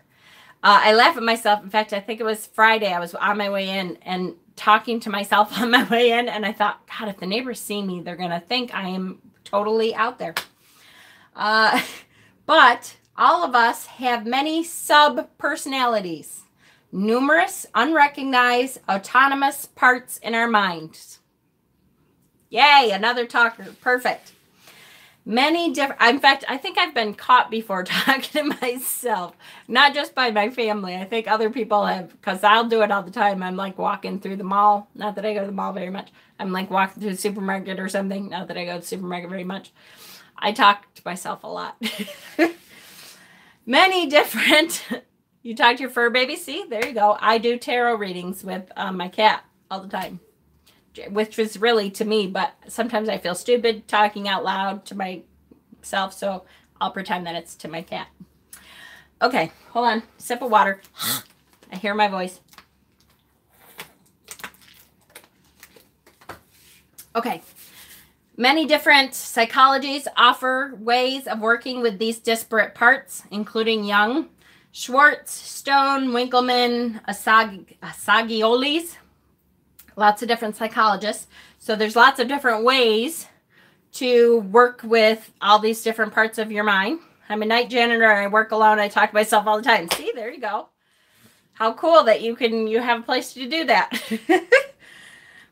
I laugh at myself. In fact, I think it was Friday. I was on my way in and talking to myself on my way in. And I thought, God, if the neighbors see me, they're going to think I am totally out there. But all of us have many sub-personalities. Numerous, unrecognized, autonomous parts in our minds. Yay, another talker. Perfect. Many different, in fact, I think I've been caught before talking to myself, not just by my family. I think other people have, because I'll do it all the time. I'm like walking through the mall. Not that I go to the mall very much. I'm like walking through the supermarket or something. Not that I go to the supermarket very much. I talk to myself a lot. Many different, you talk to your fur baby. See, there you go. I do tarot readings with my cat all the time. Which is really to me, but sometimes I feel stupid talking out loud to myself, so I'll pretend that it's to my cat. Okay, hold on. Sip of water. I hear my voice. Okay. Many different psychologies offer ways of working with these disparate parts, including Jung, Schwartz, Stone, Winkelmann, Assagioli. Lots of different psychologists So there's lots of different ways to work with all these different parts of your mind. I'm a night janitor. I work alone. I talk to myself all the time. See, there you go. How cool that you have a place to do that.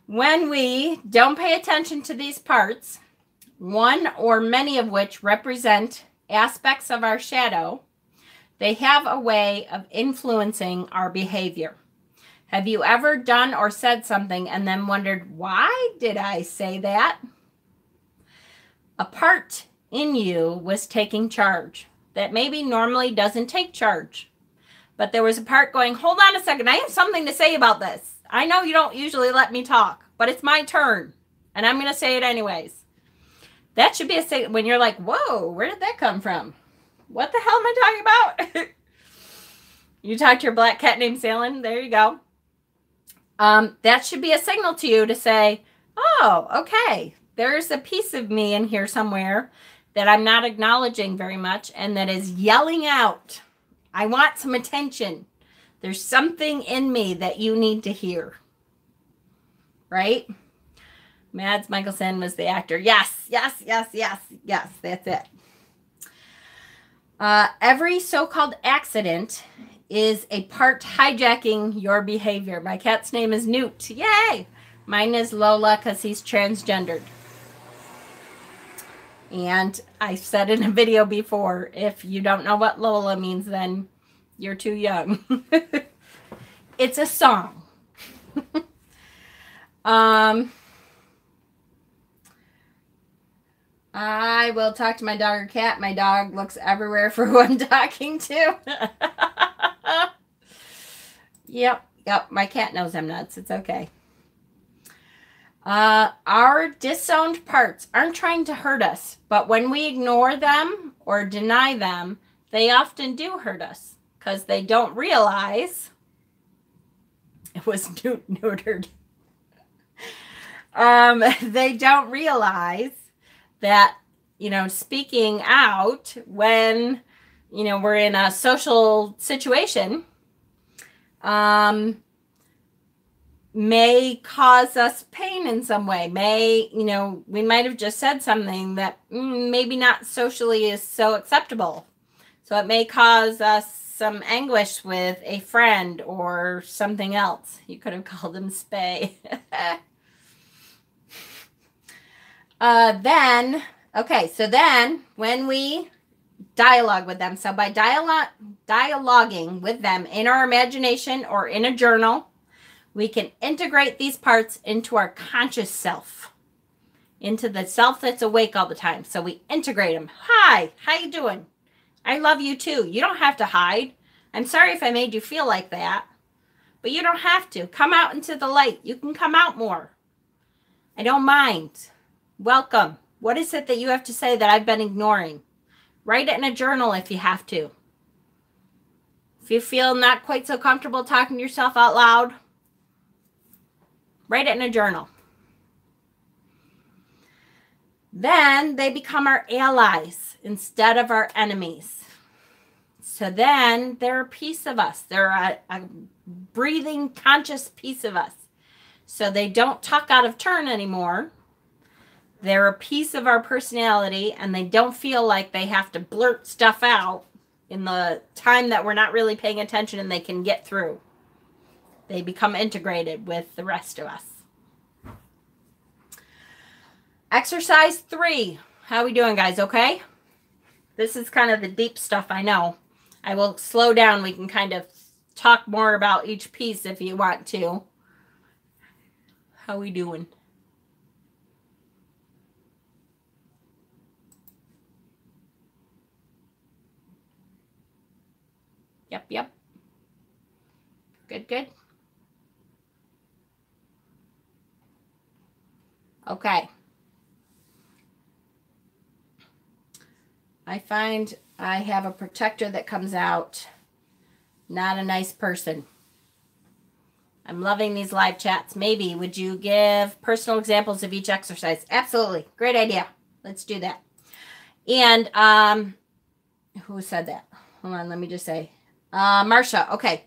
When we don't pay attention to these parts, one or many of which represent aspects of our shadow, they have a way of influencing our behavior. Have you ever done or said something and then wondered, why did I say that? A part in you was taking charge that maybe normally doesn't take charge. But there was a part going, hold on a second, I have something to say about this. I know you don't usually let me talk, but it's my turn, and I'm going to say it anyways. That should be a signal when you're like, whoa, where did that come from? What the hell am I talking about? You talked to your black cat named Salem. There you go. That should be a signal to you to say, oh, okay, there's a piece of me in here somewhere that I'm not acknowledging very much and that is yelling out, I want some attention. There's something in me that you need to hear. Right? Mads Mikkelsen was the actor. Yes, yes, yes, yes, yes, that's it. Every so-called accident is a part hijacking your behavior. My cat's name is Newt. Yay! Mine is Lola because he's transgendered. And I said in a video before, if you don't know what Lola means, then you're too young. It's a song. I will talk to my dog or cat. My dog looks everywhere for who I'm talking to. Yep. My cat knows I'm nuts. It's okay. Our disowned parts aren't trying to hurt us, but when we ignore them or deny them, they often do hurt us because they don't realize it was neutered. They don't realize that, speaking out when, we're in a social situation, may cause us pain in some way. We might have just said something that maybe not socially is so acceptable. So it may cause us some anguish with a friend or something else. You could have called him Spay. Then when we dialogue with them, so by dialoguing with them in our imagination or in a journal, we can integrate these parts into our conscious self, into the self that's awake all the time. So we integrate them. Hi, how you doing? I love you too. You don't have to hide. I'm sorry if I made you feel like that, but you don't have to. Come out into the light. You can come out more. I don't mind. Welcome. What is it that you have to say that I've been ignoring? Write it in a journal if you have to. If you feel not quite so comfortable talking to yourself out loud, write it in a journal. Then they become our allies instead of our enemies. So then they're a piece of us. They're a breathing, conscious piece of us. So they don't talk out of turn anymore. They're a piece of our personality, and they don't feel like they have to blurt stuff out in the time that we're not really paying attention and they can get through. They become integrated with the rest of us. Exercise 3. How are we doing, guys? Okay? This is kind of the deep stuff, I know. I will slow down. We can kind of talk more about each piece if you want to. How are we doing? Yep. Good. Okay. I find I have a protector that comes out. Not a nice person. I'm loving these live chats. Maybe, would you give personal examples of each exercise? Absolutely. Great idea. Let's do that. And, who said that? Hold on, let me just say. Marsha, okay.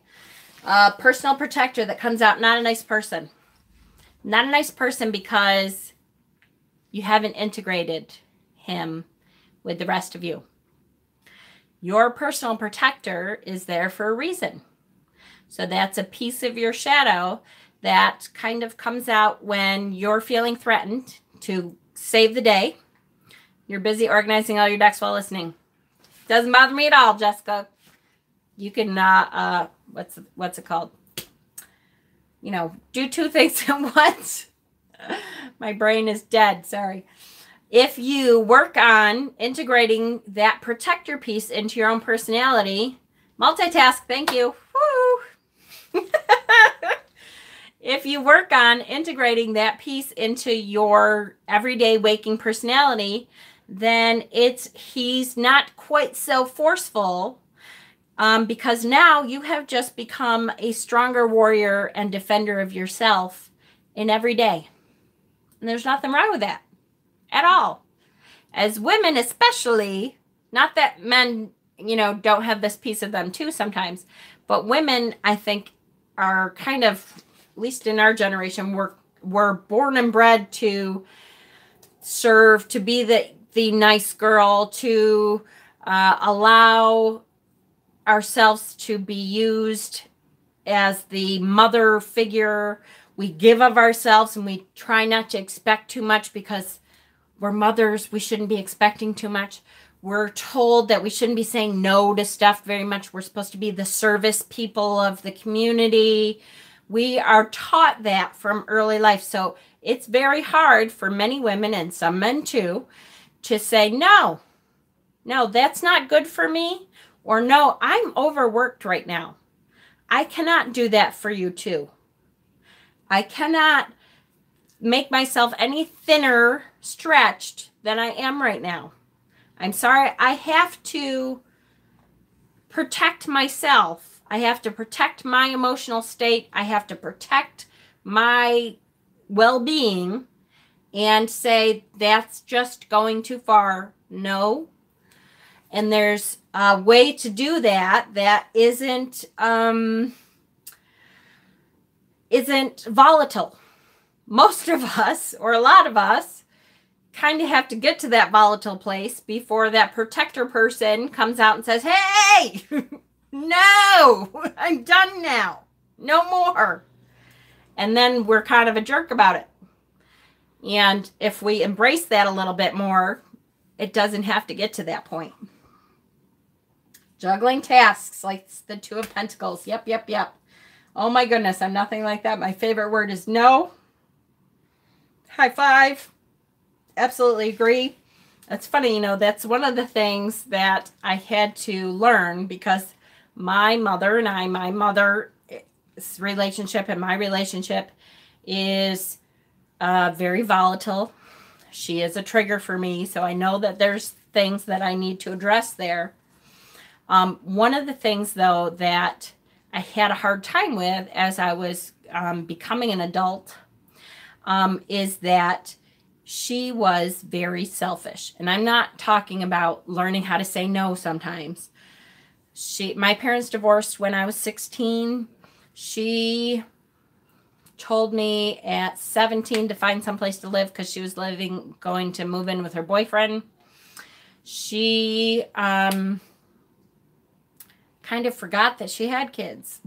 Personal protector that comes out, not a nice person. Not a nice person because you haven't integrated him with the rest of you. Your personal protector is there for a reason. So that's a piece of your shadow that kind of comes out when you're feeling threatened to save the day. You're busy organizing all your decks while listening. Doesn't bother me at all, Jessica. You can, what's it called? You know, do two things at once. My brain is dead, sorry. If you work on integrating that protector piece into your own personality, multitask, thank you. Woo! If you work on integrating that piece into your everyday waking personality, then he's not quite so forceful, because now you have just become a stronger warrior and defender of yourself in every day. And there's nothing wrong with that at all. As women especially, not that men, you know, don't have this piece of them too sometimes, but women, I think, are kind of, at least in our generation, we're born and bred to serve, to be the nice girl, to allow ourselves to be used as the mother figure. We give of ourselves and we try not to expect too much because we're mothers. We shouldn't be expecting too much. We're told that we shouldn't be saying no to stuff very much. We're supposed to be the service people of the community. We are taught that from early life. So it's very hard for many women and some men too to say, no, that's not good for me. Or no, I'm overworked right now. I cannot do that for you too. I cannot make myself any thinner, stretched than I am right now. I'm sorry. I have to protect myself. I have to protect my emotional state. I have to protect my well-being and say, that's just going too far. No. And there's a way to do that isn't volatile. Most of us, or a lot of us, kind of have to get to that volatile place before that protector person comes out and says, hey, no, I'm done now. No more. And then we're kind of a jerk about it. And if we embrace that a little bit more, it doesn't have to get to that point. Juggling tasks like the Two of Pentacles. Yep. Oh my goodness, I'm nothing like that. My favorite word is no. High five. Absolutely agree. It's funny, you know, that's one of the things that I had to learn because my mother's relationship and my relationship is very volatile. She is a trigger for me, so I know that there's things that I need to address there. One of the things, though, that I had a hard time with as I was becoming an adult is that she was very selfish. And I'm not talking about learning how to say no sometimes. My parents divorced when I was 16. She told me at 17 to find someplace to live because she was going to move in with her boyfriend. She kind of forgot that she had kids.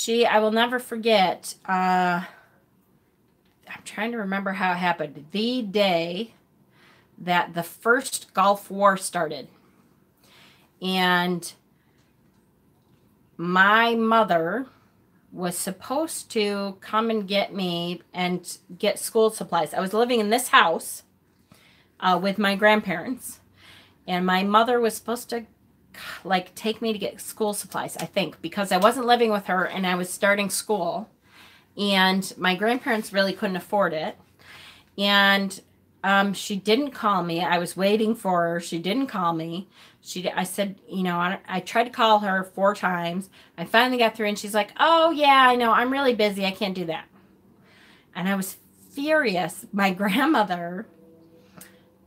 I will never forget, I'm trying to remember how it happened. The day that the first Gulf War started. And my mother was supposed to come and get me and get school supplies. I was living in this house with my grandparents. And my mother was supposed to take me to get school supplies, I think, because I wasn't living with her and I was starting school. And my grandparents really couldn't afford it. And she didn't call me. I was waiting for her. She didn't call me. I said, I tried to call her 4 times. I finally got through and she's like, oh, yeah, I know. I'm really busy. I can't do that. And I was furious. My grandmother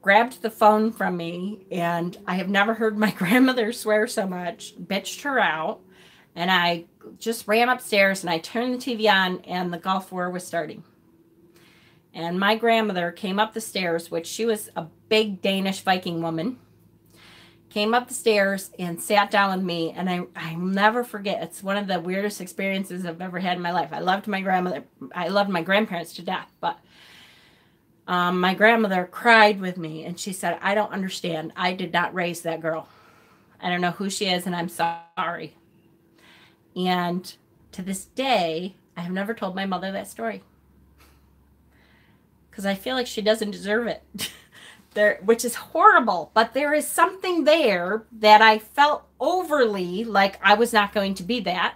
grabbed the phone from me, and I have never heard my grandmother swear so much, bitched her out. And I just ran upstairs and I turned the TV on and the Gulf War was starting. And my grandmother came up the stairs, which she was a big Danish Viking woman, came up the stairs and sat down with me. And I'll never forget. It's one of the weirdest experiences I've ever had in my life. I loved my grandmother. I loved my grandparents to death. But my grandmother cried with me. And she said, I don't understand. I did not raise that girl. I don't know who she is. And I'm sorry. And to this day, I have never told my mother that story. Because I feel like she doesn't deserve it. Which is horrible, but there is something there that I felt overly like I was not going to be that.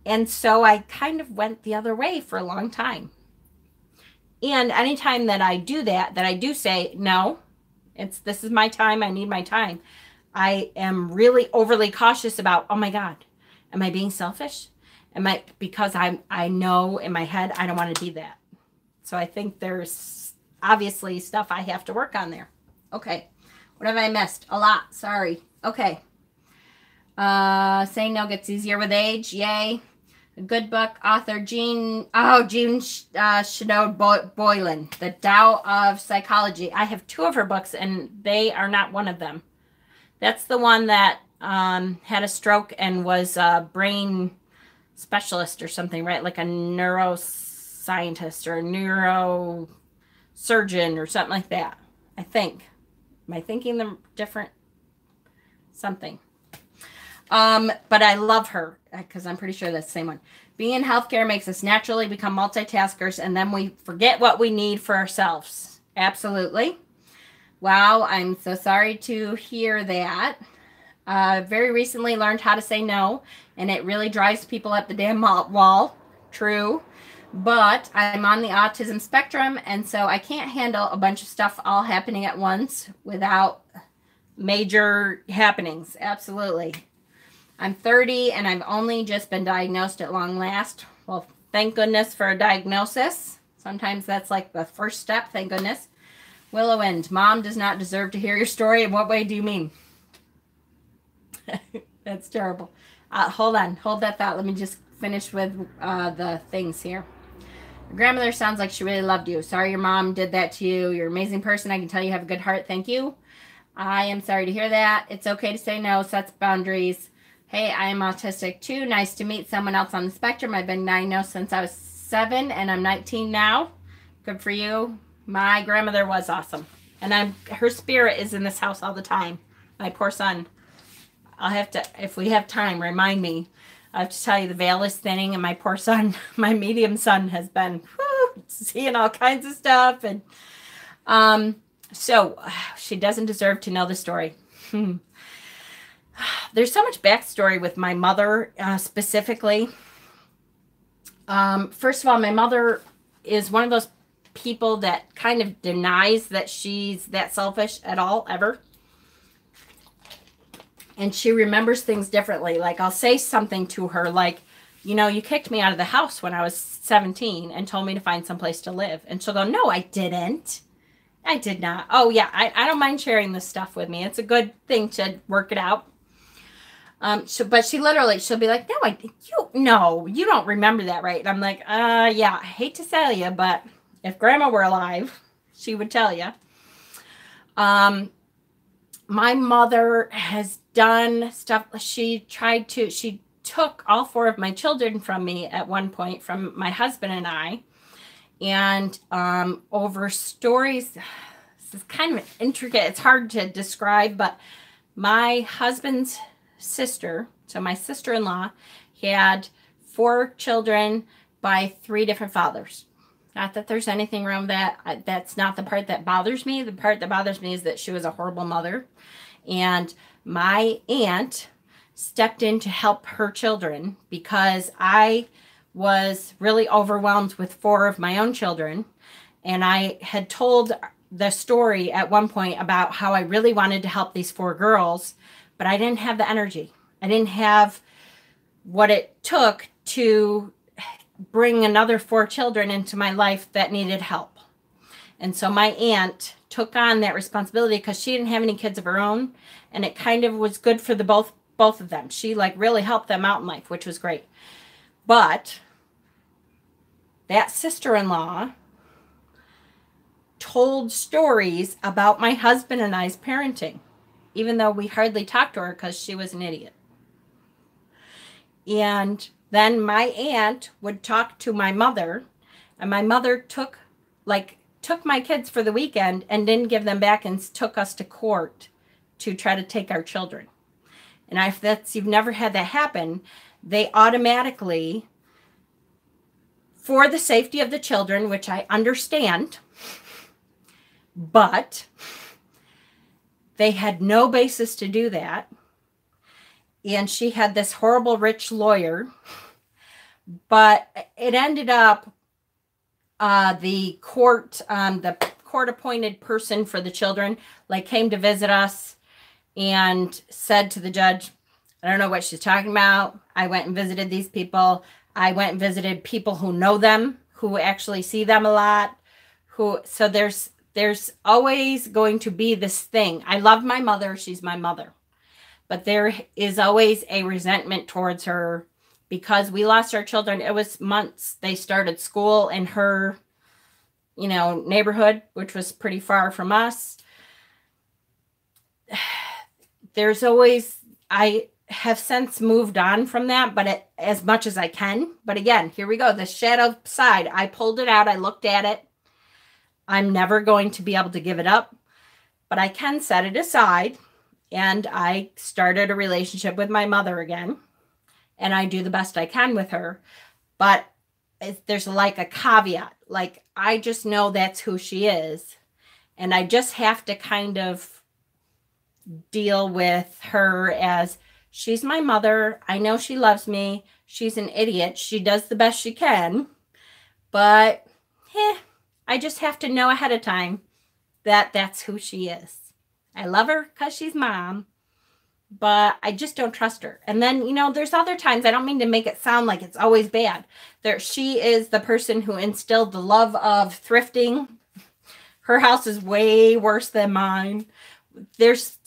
And so I kind of went the other way for a long time. And anytime that I do that I do say, no, this is my time. I need my time. I am really overly cautious about, oh my God, am I being selfish? Because I know in my head, I don't want to be that. So I think there's obviously stuff I have to work on there. Okay. What have I missed? A lot. Sorry. Okay. Saying no gets easier with age. Yay. A good book. Author Jean Shadid Boylan. The Tao of Psychology. I have 2 of her books and they are not one of them. That's the one that had a stroke and was a brain specialist or something, right? Like a neuroscientist or a neurosurgeon or something like that. I think. Am I thinking them different? Something. But I love her because I'm pretty sure that's the same one. Being in healthcare makes us naturally become multitaskers and then we forget what we need for ourselves. Absolutely. Wow, I'm so sorry to hear that. Very recently learned how to say no, and it really drives people up the damn wall. True. But I'm on the autism spectrum, and so I can't handle a bunch of stuff all happening at once without major happenings. Absolutely. I'm 30, and I've only just been diagnosed at long last. Well, thank goodness for a diagnosis. Sometimes that's like the first step, thank goodness. Willow Wind, Mom does not deserve to hear your story. In what way do you mean? That's terrible. Hold on. Hold that thought. Let me just finish with the things here. Your grandmother sounds like she really loved you. Sorry your mom did that to you. You're an amazing person. I can tell you have a good heart. Thank you. I am sorry to hear that. It's okay to say no. Sets boundaries. Hey, I am autistic too. Nice to meet someone else on the spectrum. I've been diagnosed since I was 7 and I'm 19 now. Good for you. My grandmother was awesome. And her spirit is in this house all the time. My poor son. I'll have to, if we have time, remind me. I have to tell you the veil is thinning and my poor son, my medium son has been seeing all kinds of stuff. And so she doesn't deserve to know the story. There's so much backstory with my mother specifically. First of all, my mother is one of those people that kind of denies that she's that selfish at all, ever. And she remembers things differently. Like I'll say something to her like, you know, you kicked me out of the house when I was 17 and told me to find someplace to live. And she'll go, no, I didn't. I did not. Oh, yeah, I don't mind sharing this stuff with me. It's a good thing to work it out. But she'll be like, no, you don't remember that, right? And I'm like, yeah, I hate to tell you, but if Grandma were alive, she would tell you. My mother has done stuff. She took all 4 of my children from me at one point, from my husband and I. And over stories, this is kind of intricate. It's hard to describe, but my husband's sister, so my sister-in-law, had 4 children by 3 different fathers. Not that there's anything wrong with that. That's not the part that bothers me. The part that bothers me is that she was a horrible mother. And my aunt stepped in to help her children because I was really overwhelmed with 4 of my own children. And I had told the story at one point about how I really wanted to help these 4 girls, but I didn't have the energy. I didn't have what it took to bring another 4 children into my life that needed help. And so my aunt took on that responsibility because she didn't have any kids of her own. And it kind of was good for the both of them. She like really helped them out in life, which was great. But that sister-in-law told stories about my husband and I's parenting, even though we hardly talked to her because she was an idiot. And then my aunt would talk to my mother, and my mother took my kids for the weekend and didn't give them back and took us to court to try to take our children. And if you've never had that happen, they automatically, for the safety of the children, which I understand, but they had no basis to do that. And she had this horrible rich lawyer, but it ended up the court appointed person for the children came to visit us and said to the judge, I don't know what she's talking about. I went and visited these people. I went and visited people who know them, who actually see them a lot. So there's always going to be this thing. I love my mother. She's my mother. But there is always a resentment towards her because we lost our children. It was months. They started school in her, neighborhood, which was pretty far from us. There's always, I have since moved on from that, but as much as I can. But again, here we go. The shadow side. I pulled it out. I looked at it. I'm never going to be able to give it up, but I can set it aside. And I started a relationship with my mother again. And I do the best I can with her. But there's a caveat. I just know that's who she is. And I just have to kind of deal with her as she's my mother. I know she loves me. She's an idiot. She does the best she can. But I just have to know ahead of time that that's who she is. I love her because she's mom, but I just don't trust her. And then, there's other times, I don't mean to make it sound like it's always bad. She is the person who instilled the love of thrifting. Her house is way worse than mine. There's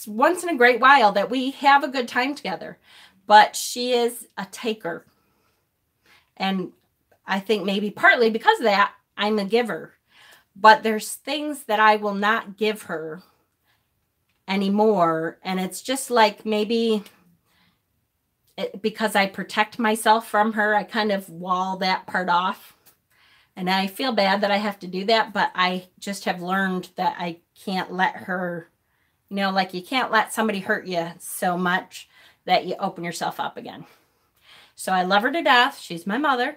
once in a great while that we have a good time together, but she is a taker. And I think maybe partly because of that, I'm a giver. But there's things that I will not give her anymore. And it's just maybe because I protect myself from her, I kind of wall that part off. And I feel bad that I have to do that, but I just have learned that I can't let her, you can't let somebody hurt you so much that you open yourself up again. So I love her to death. She's my mother,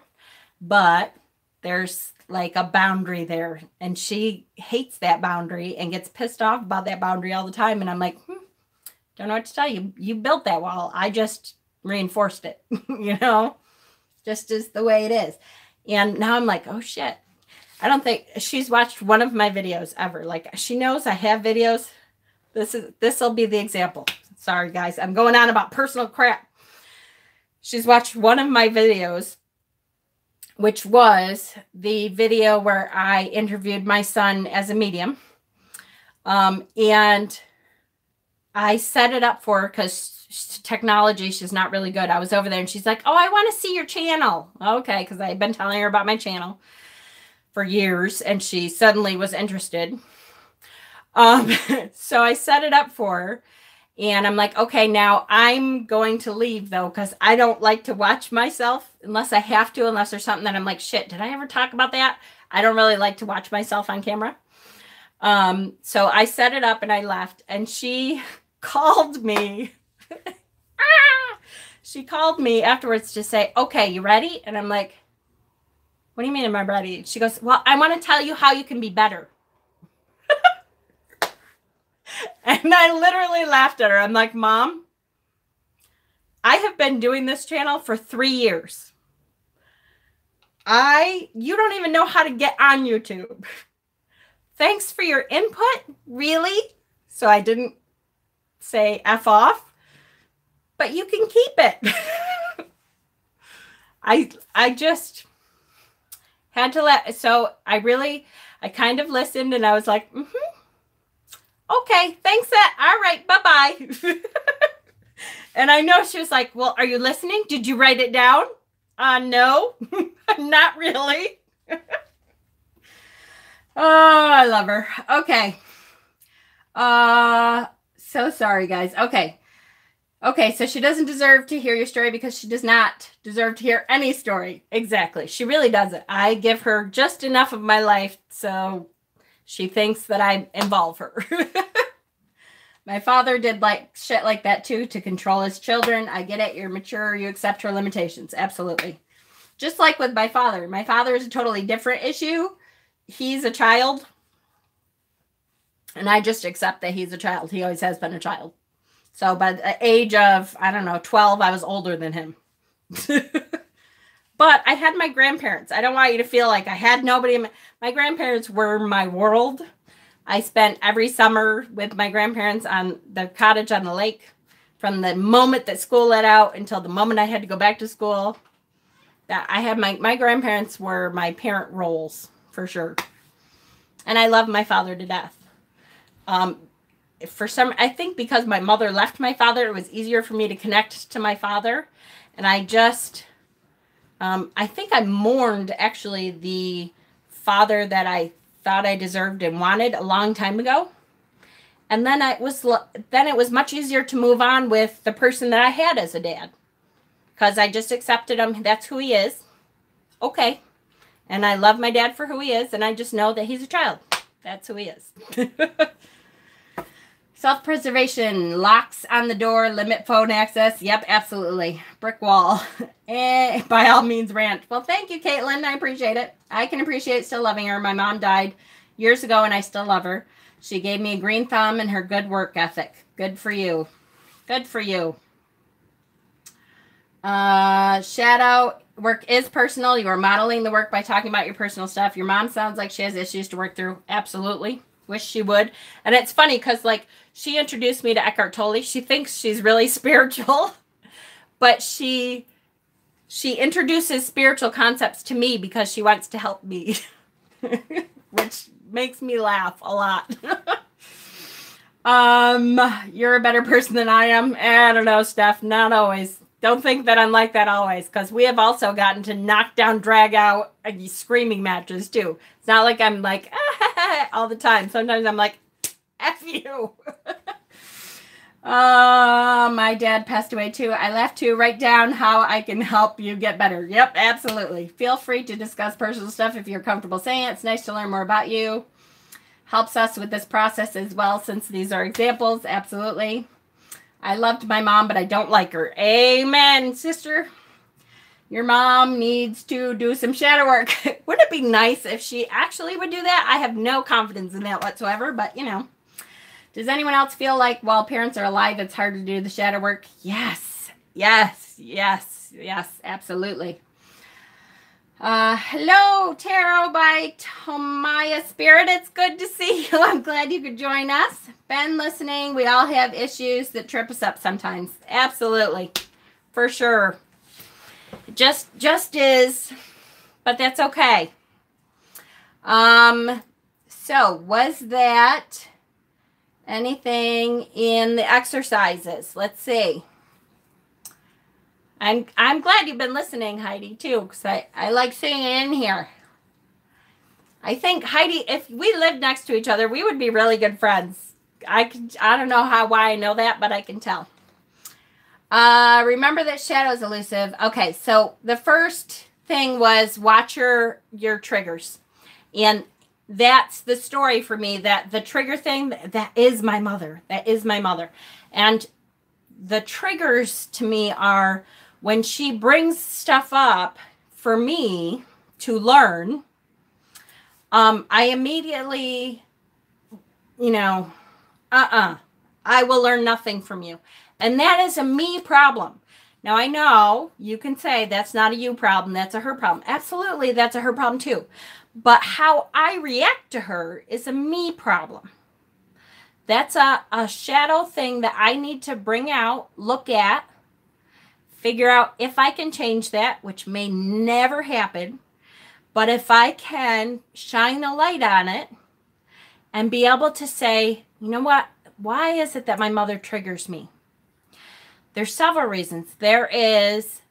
but there's a boundary there, and she hates that boundary and gets pissed off about that boundary all the time. And I'm like, don't know what to tell you. You built that wall. I just reinforced it, just is the way it is. And now I'm like, oh shit. I don't think she's watched one of my videos ever. She knows I have videos. This will be the example. Sorry guys. I'm going on about personal crap. She's watched one of my videos, which was the video where I interviewed my son as a medium. And I set it up for her because technology, she's not really good. I was over there and she's like, oh, I want to see your channel. Okay, because I've been telling her about my channel for years, and she suddenly was interested. So I set it up for her. And I'm like, okay, now I'm going to leave, though, because I don't like to watch myself unless I have to, unless there's something that I'm like, shit, did I ever talk about that? I don't really like to watch myself on camera. So I set it up and I left, and she called me. She called me afterwards to say, okay, you ready? And I'm like, what do you mean am I ready? She goes, well, I want to tell you how you can be better. And I literally laughed at her. I'm like, Mom, I have been doing this channel for 3 years. You don't even know how to get on YouTube. Thanks for your input. Really? So I didn't say F off, but you can keep it. I just had to so I kind of listened, and I was like, okay, thanks. All right, bye-bye. And I know she was like, well, are you listening? Did you write it down? No, not really. Oh, I love her. Okay. So sorry, guys. Okay. Okay, so she doesn't deserve to hear your story because she does not deserve to hear any story. Exactly. She really doesn't. I give her just enough of my life so she thinks that I involve her. My father did like shit like that too to control his children. I get it. You're mature. You accept her limitations. Absolutely. Just like with my father. My father is a totally different issue. He's a child. And I just accept that he's a child. He always has been a child. So by the age of, I don't know, 12, I was older than him. But I had my grandparents. I don't want you to feel like I had nobody. My grandparents were my world. I spent every summer with my grandparents on the cottage on the lake from the moment that school let out until the moment I had to go back to school. That I had my grandparents were my parent roles for sure. And I love my father to death. I think because my mother left my father, it was easier for me to connect to my father. And I just, I think I mourned actually the father that I thought I deserved and wanted a long time ago. And then it was much easier to move on with the person that I had as a dad. Because I just accepted him. That's who he is. Okay. And I love my dad for who he is. And I just know that he's a child. That's who he is. Self-preservation, locks on the door, limit phone access. Yep, absolutely. Brick wall. By all means, rant. Well, thank you, Caitlin. I appreciate it. I can appreciate still loving her. My mom died years ago, and I still love her. She gave me a green thumb and her good work ethic. Good for you. Good for you. Shadow, work is personal. You are modeling the work by talking about your personal stuff. Your mom sounds like she has issues to work through. Absolutely. Wish she would. And it's funny because, like, she introduced me to Eckhart Tolle. She thinks she's really spiritual, but she introduces spiritual concepts to me because she wants to help me, which makes me laugh a lot. You're a better person than I am. I don't know, Steph. Not always. Don't think that I'm like that always, because we have also gotten to knock down, drag out screaming matches too. It's not like I'm like all the time. Sometimes I'm like, F you. My dad passed away too. I left to write down how I can help you get better. Yep, absolutely. Feel free to discuss personal stuff if you're comfortable saying it. It's nice to learn more about you. Helps us with this process as well, since these are examples. Absolutely. I loved my mom, but I don't like her. Amen, sister. Your mom needs to do some shadow work. Wouldn't it be nice if she actually would do that? I have no confidence in that whatsoever, but you know. Does anyone else feel like while parents are alive, it's hard to do the shadow work? Yes, yes, yes, yes, absolutely. Hello, Tarot by Tomaya Spirit. It's good to see you. I'm glad you could join us. Been listening. We all have issues that trip us up sometimes. Absolutely. For sure. Just is, but that's okay. So was that anything in the exercises? Let's see. I'm glad you've been listening, Heidi, too, because I like seeing it in here. I think, Heidi, if we lived next to each other, we would be really good friends. I don't know why I know that, but I can tell. Remember that shadow is elusive. Okay, so the first thing was watch your triggers. And that's the story for me, that the trigger thing, that is my mother. That is my mother. And the triggers to me are when she brings stuff up for me to learn, I immediately, I will learn nothing from you. And that is a me problem. Now, I know you can say that's not a you problem, that's a her problem. Absolutely, that's a her problem too. But how I react to her is a me problem. That's a shadow thing that I need to bring out, look at, figure out if I can change that, which may never happen. But if I can shine a light on it and be able to say, you know what? Why is it that my mother triggers me? There's several reasons. There is,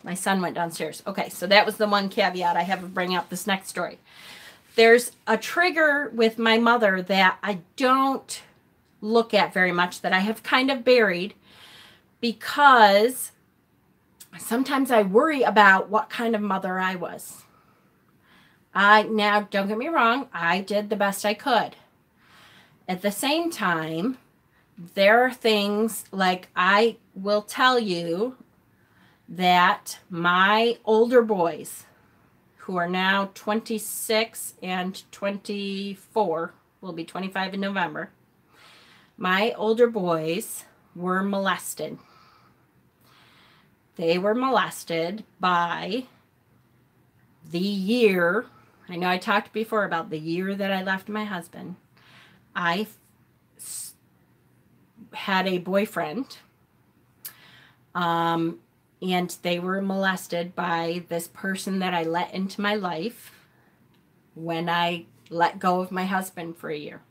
my son went downstairs. Okay, so that was the one caveat I have to bring up this next story. there's a trigger with my mother that I don't look at very much, that I have kind of buried, because sometimes I worry about what kind of mother I was. Now, don't get me wrong, I did the best I could. At the same time, there are things like, I will tell you that my older boys, who are now 26 and 24, will be 25 in November, my older boys were molested. They were molested by the year, I know I talked before about the year that I left my husband. I had a boyfriend, and they were molested by this person that I let into my life when I let go of my husband for a year.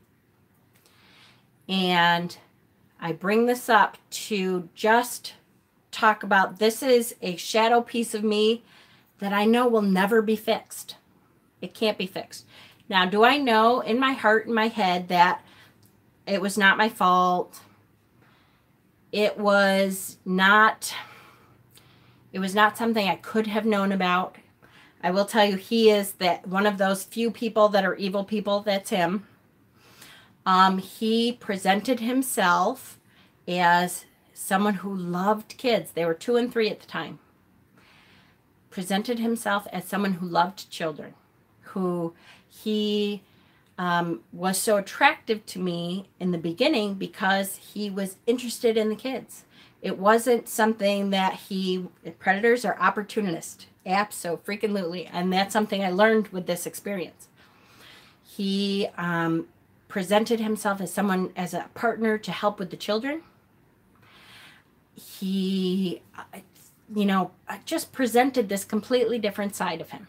And I bring this up to just talk about, this is a shadow piece of me that I know will never be fixed. It can't be fixed. Now, do I know in my heart and my head that it was not my fault? It was not something I could have known about. I will tell you, he is that one of those few people that are evil people. That's him. He presented himself as someone who loved kids. They were 2 and 3 at the time. Presented himself as someone who loved children, who he was so attractive to me in the beginning because he was interested in the kids. It wasn't something that predators are opportunists. Abso-freaking-lutely. And that's something I learned with this experience. He presented himself as someone, as a partner to help with the children. He, just presented this completely different side of him.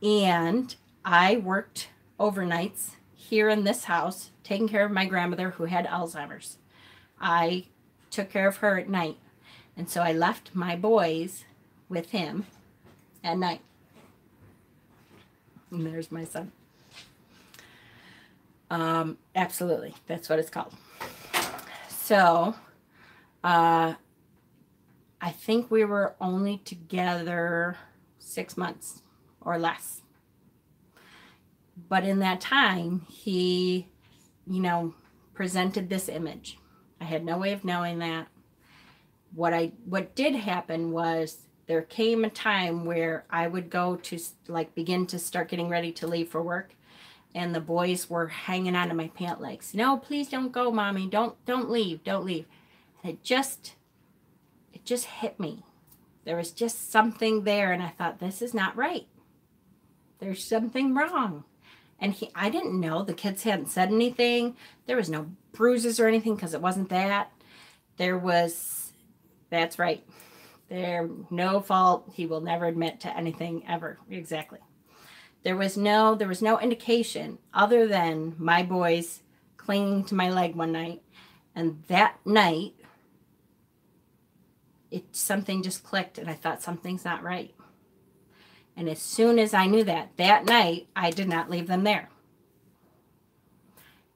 And I worked overnights here in this house, taking care of my grandmother who had Alzheimer's. I took care of her at night. And so I left my boys with him at night. And there's my son. Absolutely. That's what it's called. So, I think we were only together 6 months or less. But in that time, he, presented this image. I had no way of knowing that. What did happen was, there came a time where I would go to begin to start getting ready to leave for work, and the boys were hanging onto my pant legs. No, please don't go, Mommy. Don't leave. Don't leave. And it just hit me. There was just something there, and I thought, this is not right. There's something wrong. And I didn't know. The kids hadn't said anything. There was no bruises or anything because it wasn't that. That's right. No fault. He will never admit to anything ever. Exactly. There was no indication other than my boys clinging to my leg one night. And that night, something just clicked, and I thought, something's not right. And as soon as I knew that night, I did not leave them there.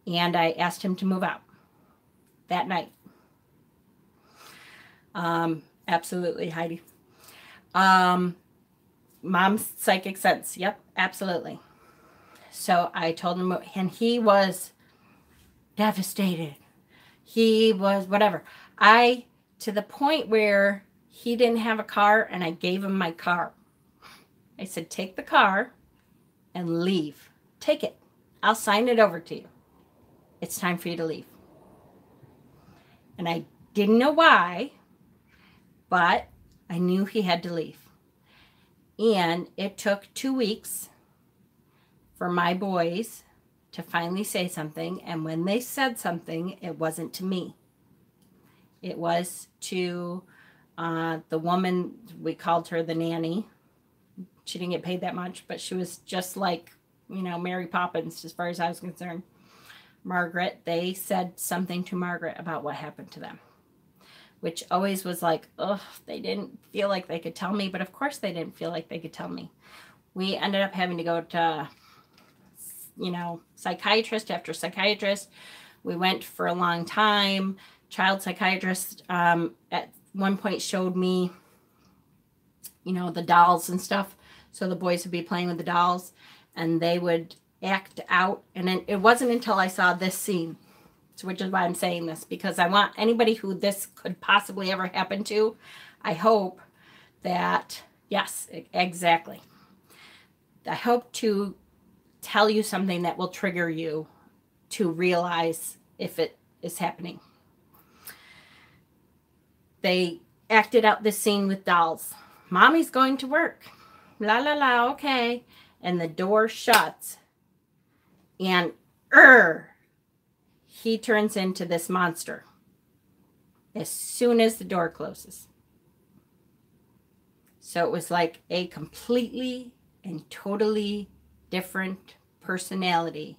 And I asked him to move out that night. Absolutely, Heidi. Mom's psychic sense. Yep, absolutely. So I told him, and he was devastated. He was whatever. To the point where he didn't have a car, and I gave him my car. I said, take the car and leave. Take it. I'll sign it over to you. It's time for you to leave. And I didn't know why, but I knew he had to leave. And it took 2 weeks for my boys to finally say something. And when they said something, it wasn't to me. It was to the woman, we called her the nanny. She didn't get paid that much, but she was just like, Mary Poppins, as far as I was concerned. Margaret, they said something to Margaret about what happened to them, which always was like, ugh, they didn't feel like they could tell me, but of course they didn't feel like they could tell me. We ended up having to go to psychiatrist after psychiatrist. We went for a long time. Child psychiatrist at one point showed me, the dolls and stuff. So the boys would be playing with the dolls and they would act out. And then it wasn't until I saw this scene, which is why I'm saying this, because I want anybody who this could possibly ever happen to, I hope that, yes, exactly. I hope to tell you something that will trigger you to realize if it is happening. They acted out this scene with dolls. Mommy's going to work. La la la, okay. And the door shuts. And he turns into this monster as soon as the door closes. So it was like a completely and totally different personality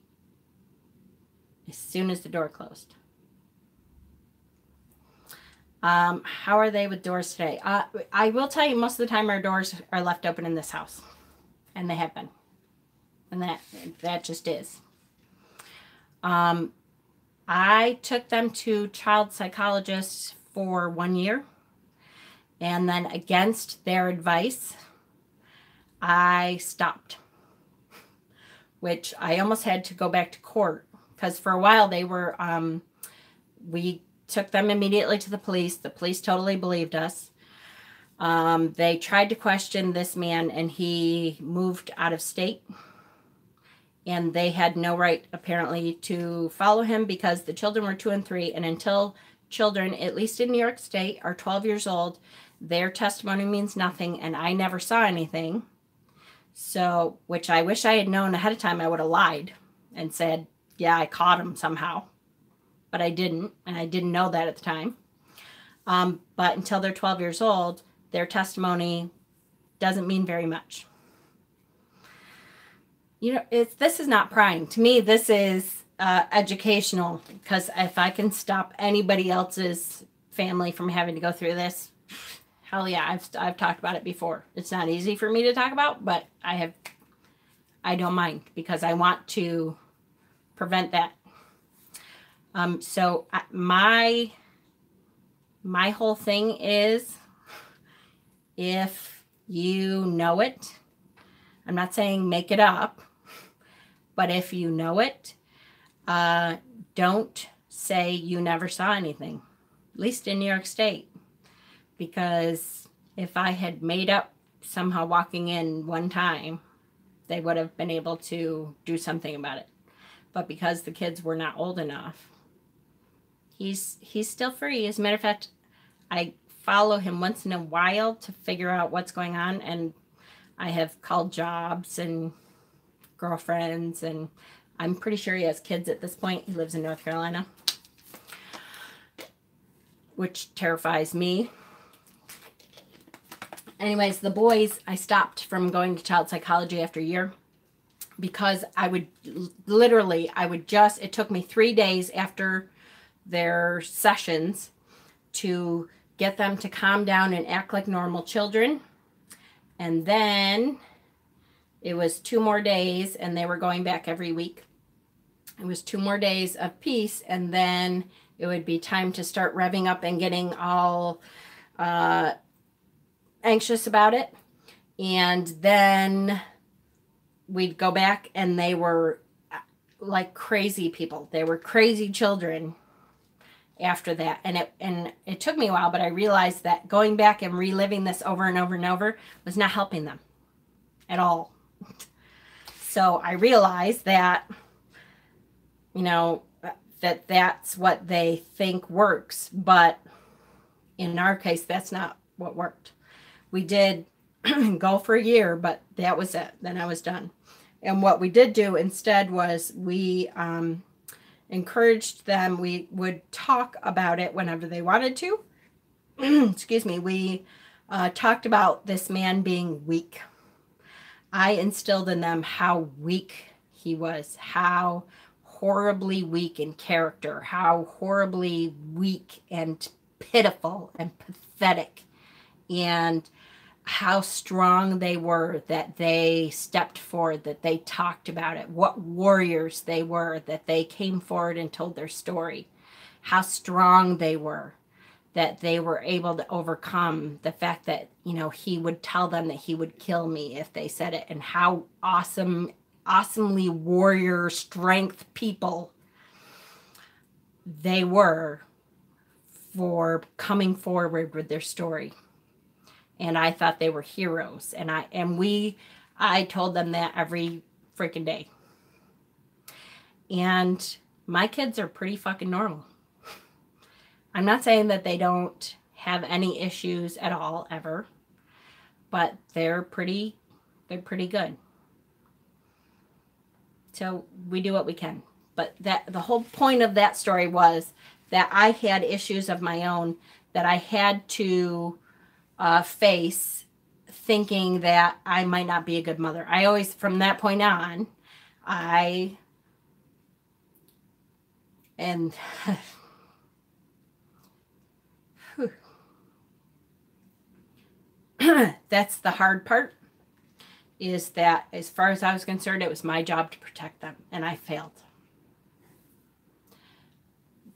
as soon as the door closed. How are they with doors today? I will tell you, most of the time our doors are left open in this house. And they have been. And that just is. I took them to child psychologists for 1 year. And then against their advice, I stopped. Which I almost had to go back to court. Because for a while they were, we took them immediately to the police. The police totally believed us. They tried to question this man and he moved out of state. And they had no right, apparently, to follow him because the children were 2 and 3. And until children, at least in New York State, are 12 years old, their testimony means nothing. And I never saw anything. So, which I wish I had known ahead of time, I would have lied and said, yeah, I caught him somehow. But I didn't. And I didn't know that at the time. But until they're 12 years old, their testimony doesn't mean very much. This is not prying. To me, this is educational, because if I can stop anybody else's family from having to go through this, hell yeah, I've talked about it before. It's not easy for me to talk about, but I don't mind, because I want to prevent that. So my whole thing is, if you know it, I'm not saying make it up, but if you know it, don't say you never saw anything, at least in New York State. Because if I had made up somehow walking in one time, they would have been able to do something about it. But because the kids were not old enough, he's still free. As a matter of fact, I follow him once in a while to figure out what's going on, and I have called jobs and girlfriends, and I'm pretty sure he has kids at this point. He lives in North Carolina, which terrifies me. Anyways, the boys, I stopped from going to child psychology after a year, because it took me 3 days after their sessions to get them to calm down and act like normal children. And then it was 2 more days, and they were going back every week. It was 2 more days of peace, and then it would be time to start revving up and getting all anxious about it. And then we'd go back, and they were like crazy people. They were crazy children after that. And it took me a while, but I realized that going back and reliving this over and over and over was not helping them at all. So I realized that, that's what they think works. But in our case, that's not what worked. We did go for a year, but that was it. Then I was done. And what we did do instead was we encouraged them. We would talk about it whenever they wanted to. Excuse me. We talked about this man being weak. I instilled in them how weak he was, how horribly weak in character, how horribly weak and pitiful and pathetic. And how strong they were, that they stepped forward, that they talked about it, what warriors they were, that they came forward and told their story, how strong they were, that they were able to overcome the fact that, you know, he would tell them that he would kill me if they said it, and how awesomely warrior strength people they were for coming forward with their story. And I thought they were heroes. And I told them that every freaking day. And my kids are pretty fucking normal. I'm not saying that they don't have any issues at all, ever. But they're pretty good. So we do what we can. But the whole point of that story was that I had issues of my own that I had to face, thinking that I might not be a good mother. I always, from that point on, that's the hard part, is that as far as I was concerned, it was my job to protect them, and I failed.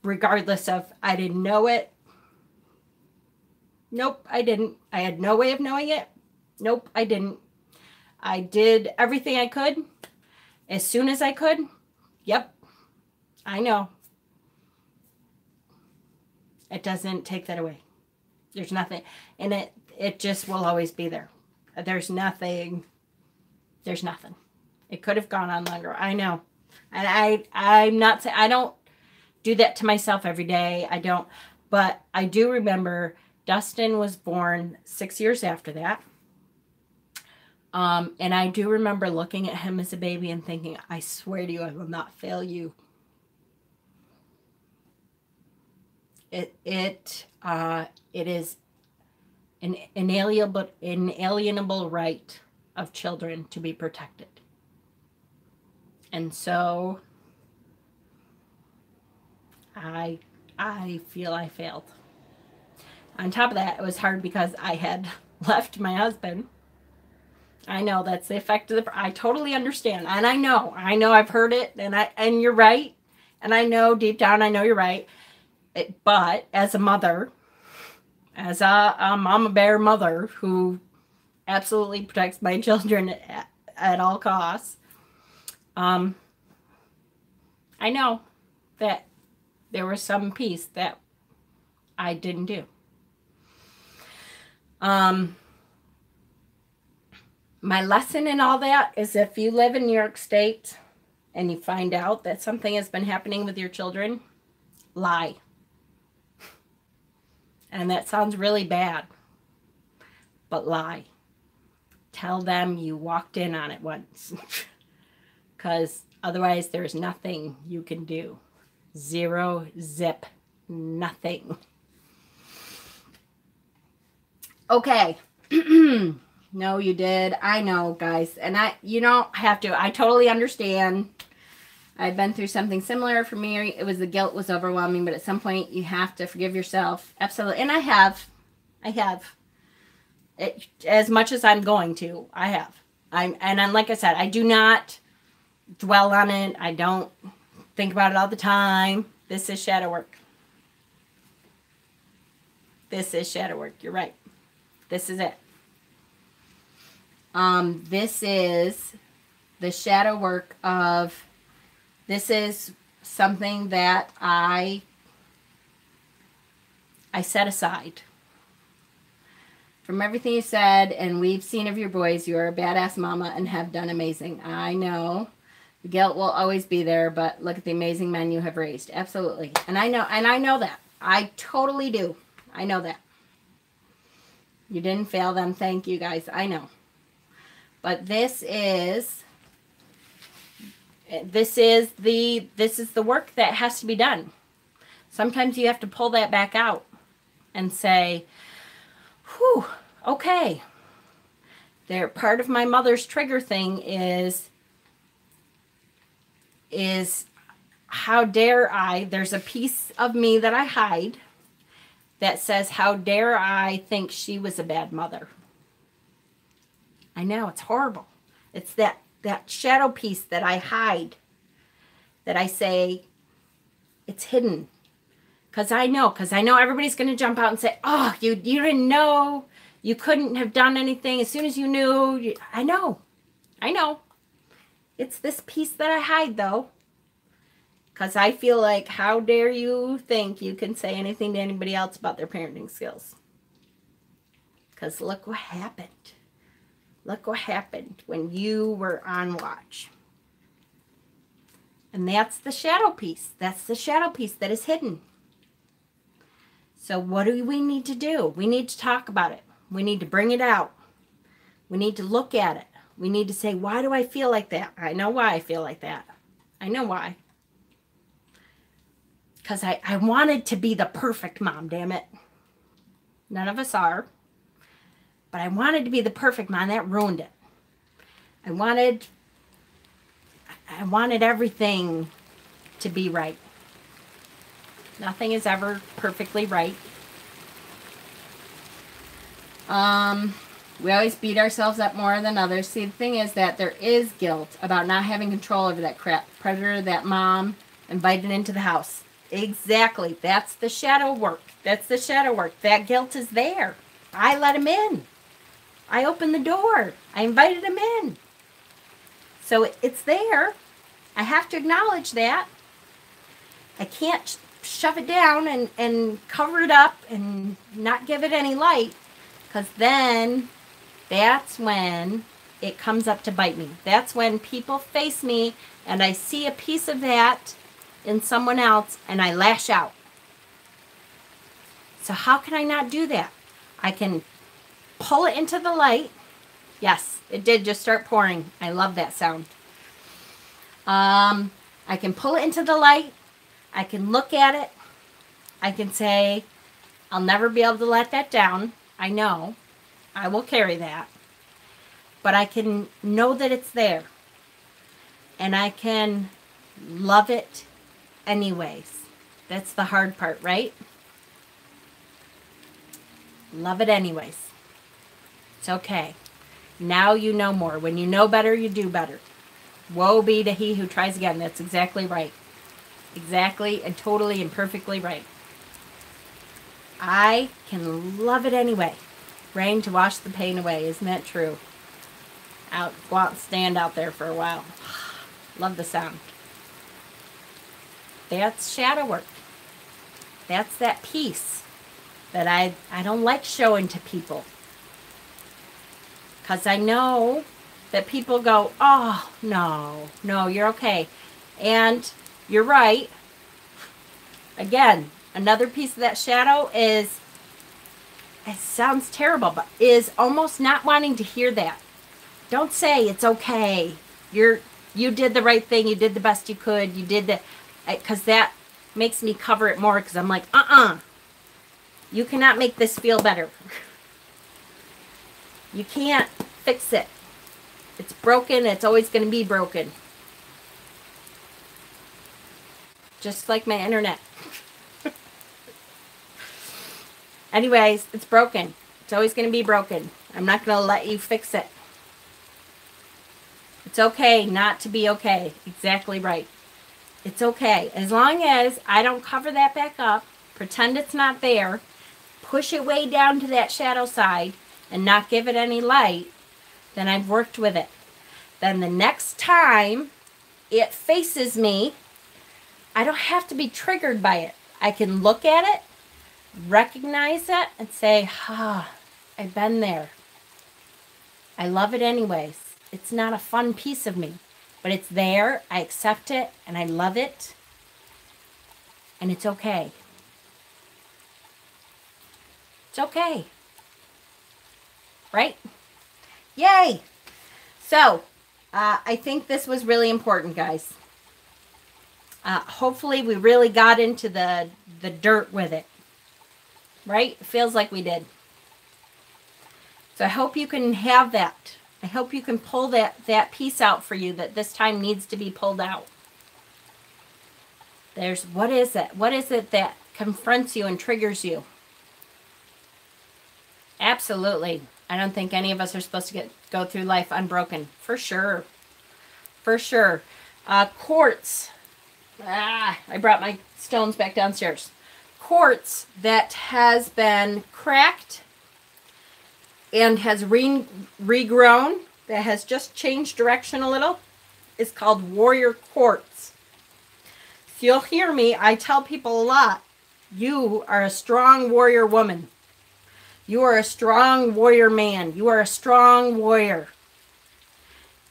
Regardless of, I didn't know it. Nope, I didn't. I had no way of knowing it. Nope, I didn't. I did everything I could as soon as I could. Yep, I know. It doesn't take that away. There's nothing. And it just will always be there. There's nothing. It could have gone on longer. I know. And I'm not saying, I don't do that to myself every day. I don't. But I do remember Dustin was born 6 years after that. And I do remember looking at him as a baby and thinking, I swear to you, I will not fail you. It is an inalienable right of children to be protected. And so I feel I failed. On top of that, it was hard because I had left my husband. I know that's the effect of I totally understand. And I know I've heard it, and you're right. And I know deep down, I know you're right. But as a mother, as a mama bear mother who absolutely protects my children at all costs, I know that there was some piece that I didn't do. My lesson in all that is, if you live in New York State and you find out that something has been happening with your children, lie. And that sounds really bad, but lie. Tell them you walked in on it once. Because otherwise there's nothing you can do. Zero, zip, nothing. Okay. No, you did. I know, guys. And you don't have to. I totally understand. I've been through something similar. For me, it was the guilt was overwhelming, but at some point you have to forgive yourself. Absolutely. And I have. It, as much as I'm going to, I have. And like I said, I do not dwell on it. I don't think about it all the time. This is shadow work. This is shadow work. You're right. This is it. This is the shadow work of, this is something that I set aside. From everything you said and we've seen of your boys, you're a badass mama and have done amazing. I know the guilt will always be there, but look at the amazing men you have raised. Absolutely. And I know that. I totally do. I know that. You didn't fail them. Thank you, guys. I know. But this is the work that has to be done. Sometimes you have to pull that back out and say, whew, okay. Part of my mother's trigger thing is how dare I, there's a piece of me that I hide that says, how dare I think she was a bad mother? I know, it's horrible. It's that shadow piece that I hide, that I say it's hidden. Because I know everybody's going to jump out and say, oh, you didn't know. You couldn't have done anything as soon as you knew. I know. It's this piece that I hide, though. Because I feel like, how dare you think you can say anything to anybody else about their parenting skills? Because look what happened. Look what happened when you were on watch. And that's the shadow piece. That's the shadow piece that is hidden. So what do we need to do? We need to talk about it. We need to bring it out. We need to look at it. We need to say, why do I feel like that? I know why I feel like that. I know why. Because I wanted to be the perfect mom, damn it. None of us are. But I wanted to be the perfect mom. That ruined it. I wanted everything to be right. Nothing is ever perfectly right. We always beat ourselves up more than others. See, the thing is that there is guilt about not having control over that crap predator that mom invited into the house. Exactly. That's the shadow work. That's the shadow work. That guilt is there. I let him in. I opened the door. I invited him in. So it's there. I have to acknowledge that. I can't shove it down and cover it up and not give it any light, because then that's when it comes up to bite me. That's when people face me and I see a piece of that in someone else and I lash out. So how can I not do that? I can pull it into the light. Yes, it did just start pouring. I love that sound. I can pull it into the light. I can look at it. I can say, I'll never be able to let that down. I know. I will carry that. But I can know that it's there. And I can love it anyways. That's the hard part, right? Love it anyways. It's okay. Now you know more. When you know better, you do better. Woe be to he who tries again. That's exactly right. Exactly and totally and perfectly right. I can love it anyway. Rain to wash the pain away. Isn't that true? Go out and stand out there for a while. Love the sound. That's shadow work. That's that piece that I don't like showing to people. Because I know that people go, oh, no, you're okay. And you're right. Again, another piece of that shadow is, it sounds terrible, but is almost not wanting to hear that. Don't say it's okay. You did the right thing. You did the best you could. You did the, because that makes me cover it more, because I'm like, you cannot make this feel better. You can't fix it. It's broken. It's always going to be broken. Just like my internet. Anyways, it's broken. It's always going to be broken. I'm not going to let you fix it. It's okay not to be okay. Exactly right. It's okay. As long as I don't cover that back up, pretend it's not there, push it way down to that shadow side, and not give it any light, then I've worked with it. Then the next time it faces me, I don't have to be triggered by it. I can look at it, recognize it, and say, I've been there. I love it anyways. It's not a fun piece of me, but it's there. I accept it, and I love it, and it's okay. It's okay. Right? Yay! So, I think this was really important, guys. Hopefully we really got into the dirt with it. Right? It feels like we did. So I hope you can have that. I hope you can pull that piece out for you that this time needs to be pulled out. What is it? What is it that confronts you and triggers you? Absolutely. I don't think any of us are supposed to go through life unbroken. For sure. For sure. Quartz. I brought my stones back downstairs. Quartz that has been cracked and has regrown, that has just changed direction a little, is called warrior quartz. So you'll hear me, I tell people a lot, you are a strong warrior woman. You are a strong warrior man. You are a strong warrior.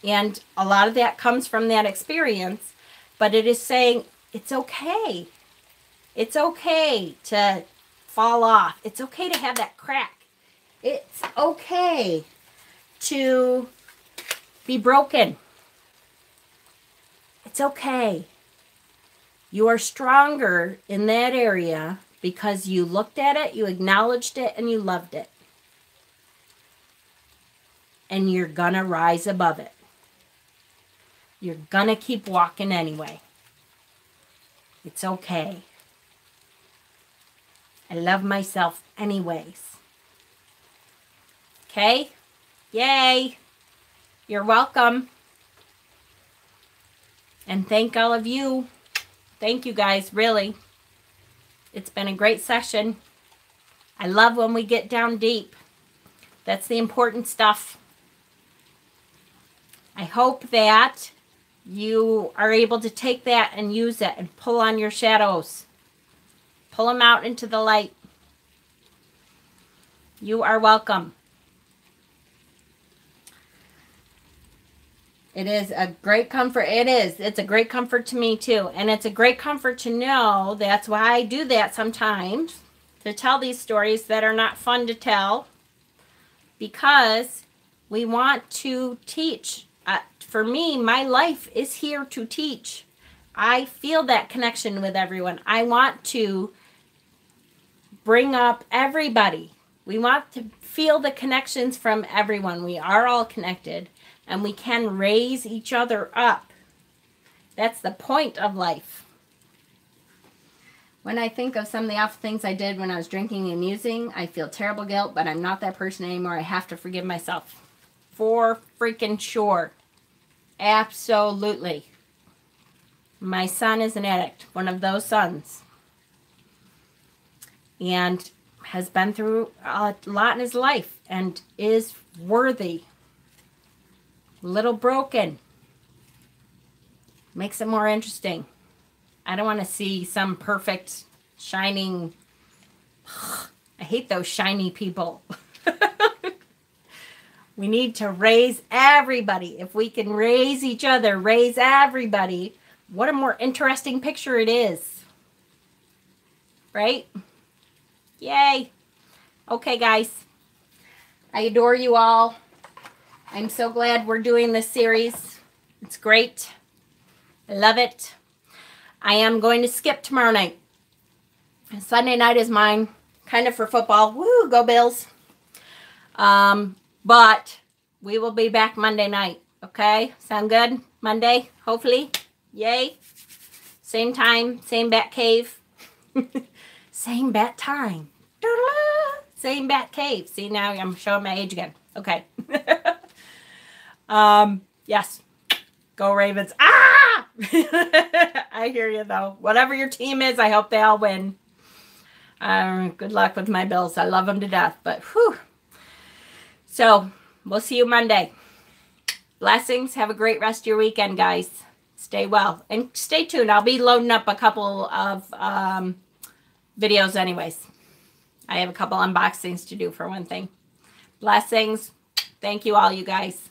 And a lot of that comes from that experience, but it is saying it's okay. It's okay to fall off. It's okay to have that crack. It's okay to be broken. It's okay. You are stronger in that area because you looked at it, you acknowledged it, and you loved it. And you're gonna rise above it. You're gonna keep walking anyway. It's okay. I love myself anyways. Okay? Yay! You're welcome. And thank all of you. Thank you guys, really. It's been a great session. I love when we get down deep. That's the important stuff. I hope that you are able to take that and use it and pull on your shadows. Pull them out into the light. You are welcome. It is a great comfort. It is. It's a great comfort to me too. And it's a great comfort to know that's why I do that sometimes, to tell these stories that are not fun to tell, because we want to teach. For me, my life is here to teach. I feel that connection with everyone. I want to bring up everybody. We want to feel the connections from everyone. We are all connected. And we can raise each other up. That's the point of life. When I think of some of the awful things I did when I was drinking and using, I feel terrible guilt, but I'm not that person anymore. I have to forgive myself. For freaking sure. Absolutely. My son is an addict. One of those sons. And has been through a lot in his life and is worthy. Little broken. Makes it more interesting. I don't want to see some perfect, shining... I hate those shiny people. We need to raise everybody. If we can raise each other, raise everybody, what a more interesting picture it is. Right? Yay. Okay, guys. I adore you all. I'm so glad we're doing this series. It's great. I love it. I am going to skip tomorrow night. Sunday night is mine. Kind of for football. Woo, go Bills. But we will be back Monday night. Okay? Sound good? Monday, hopefully. Yay. Same time, same bat cave. Same bat time. Same bat cave. See, now I'm showing my age again. Okay. Yes. Go Ravens. Ah! I hear you though. Whatever your team is, I hope they all win. Good luck with my Bills. I love them to death, but whew. So, we'll see you Monday. Blessings. Have a great rest of your weekend, guys. Stay well. And stay tuned. I'll be loading up a couple of videos anyways. I have a couple unboxings to do for one thing. Blessings. Thank you all, you guys.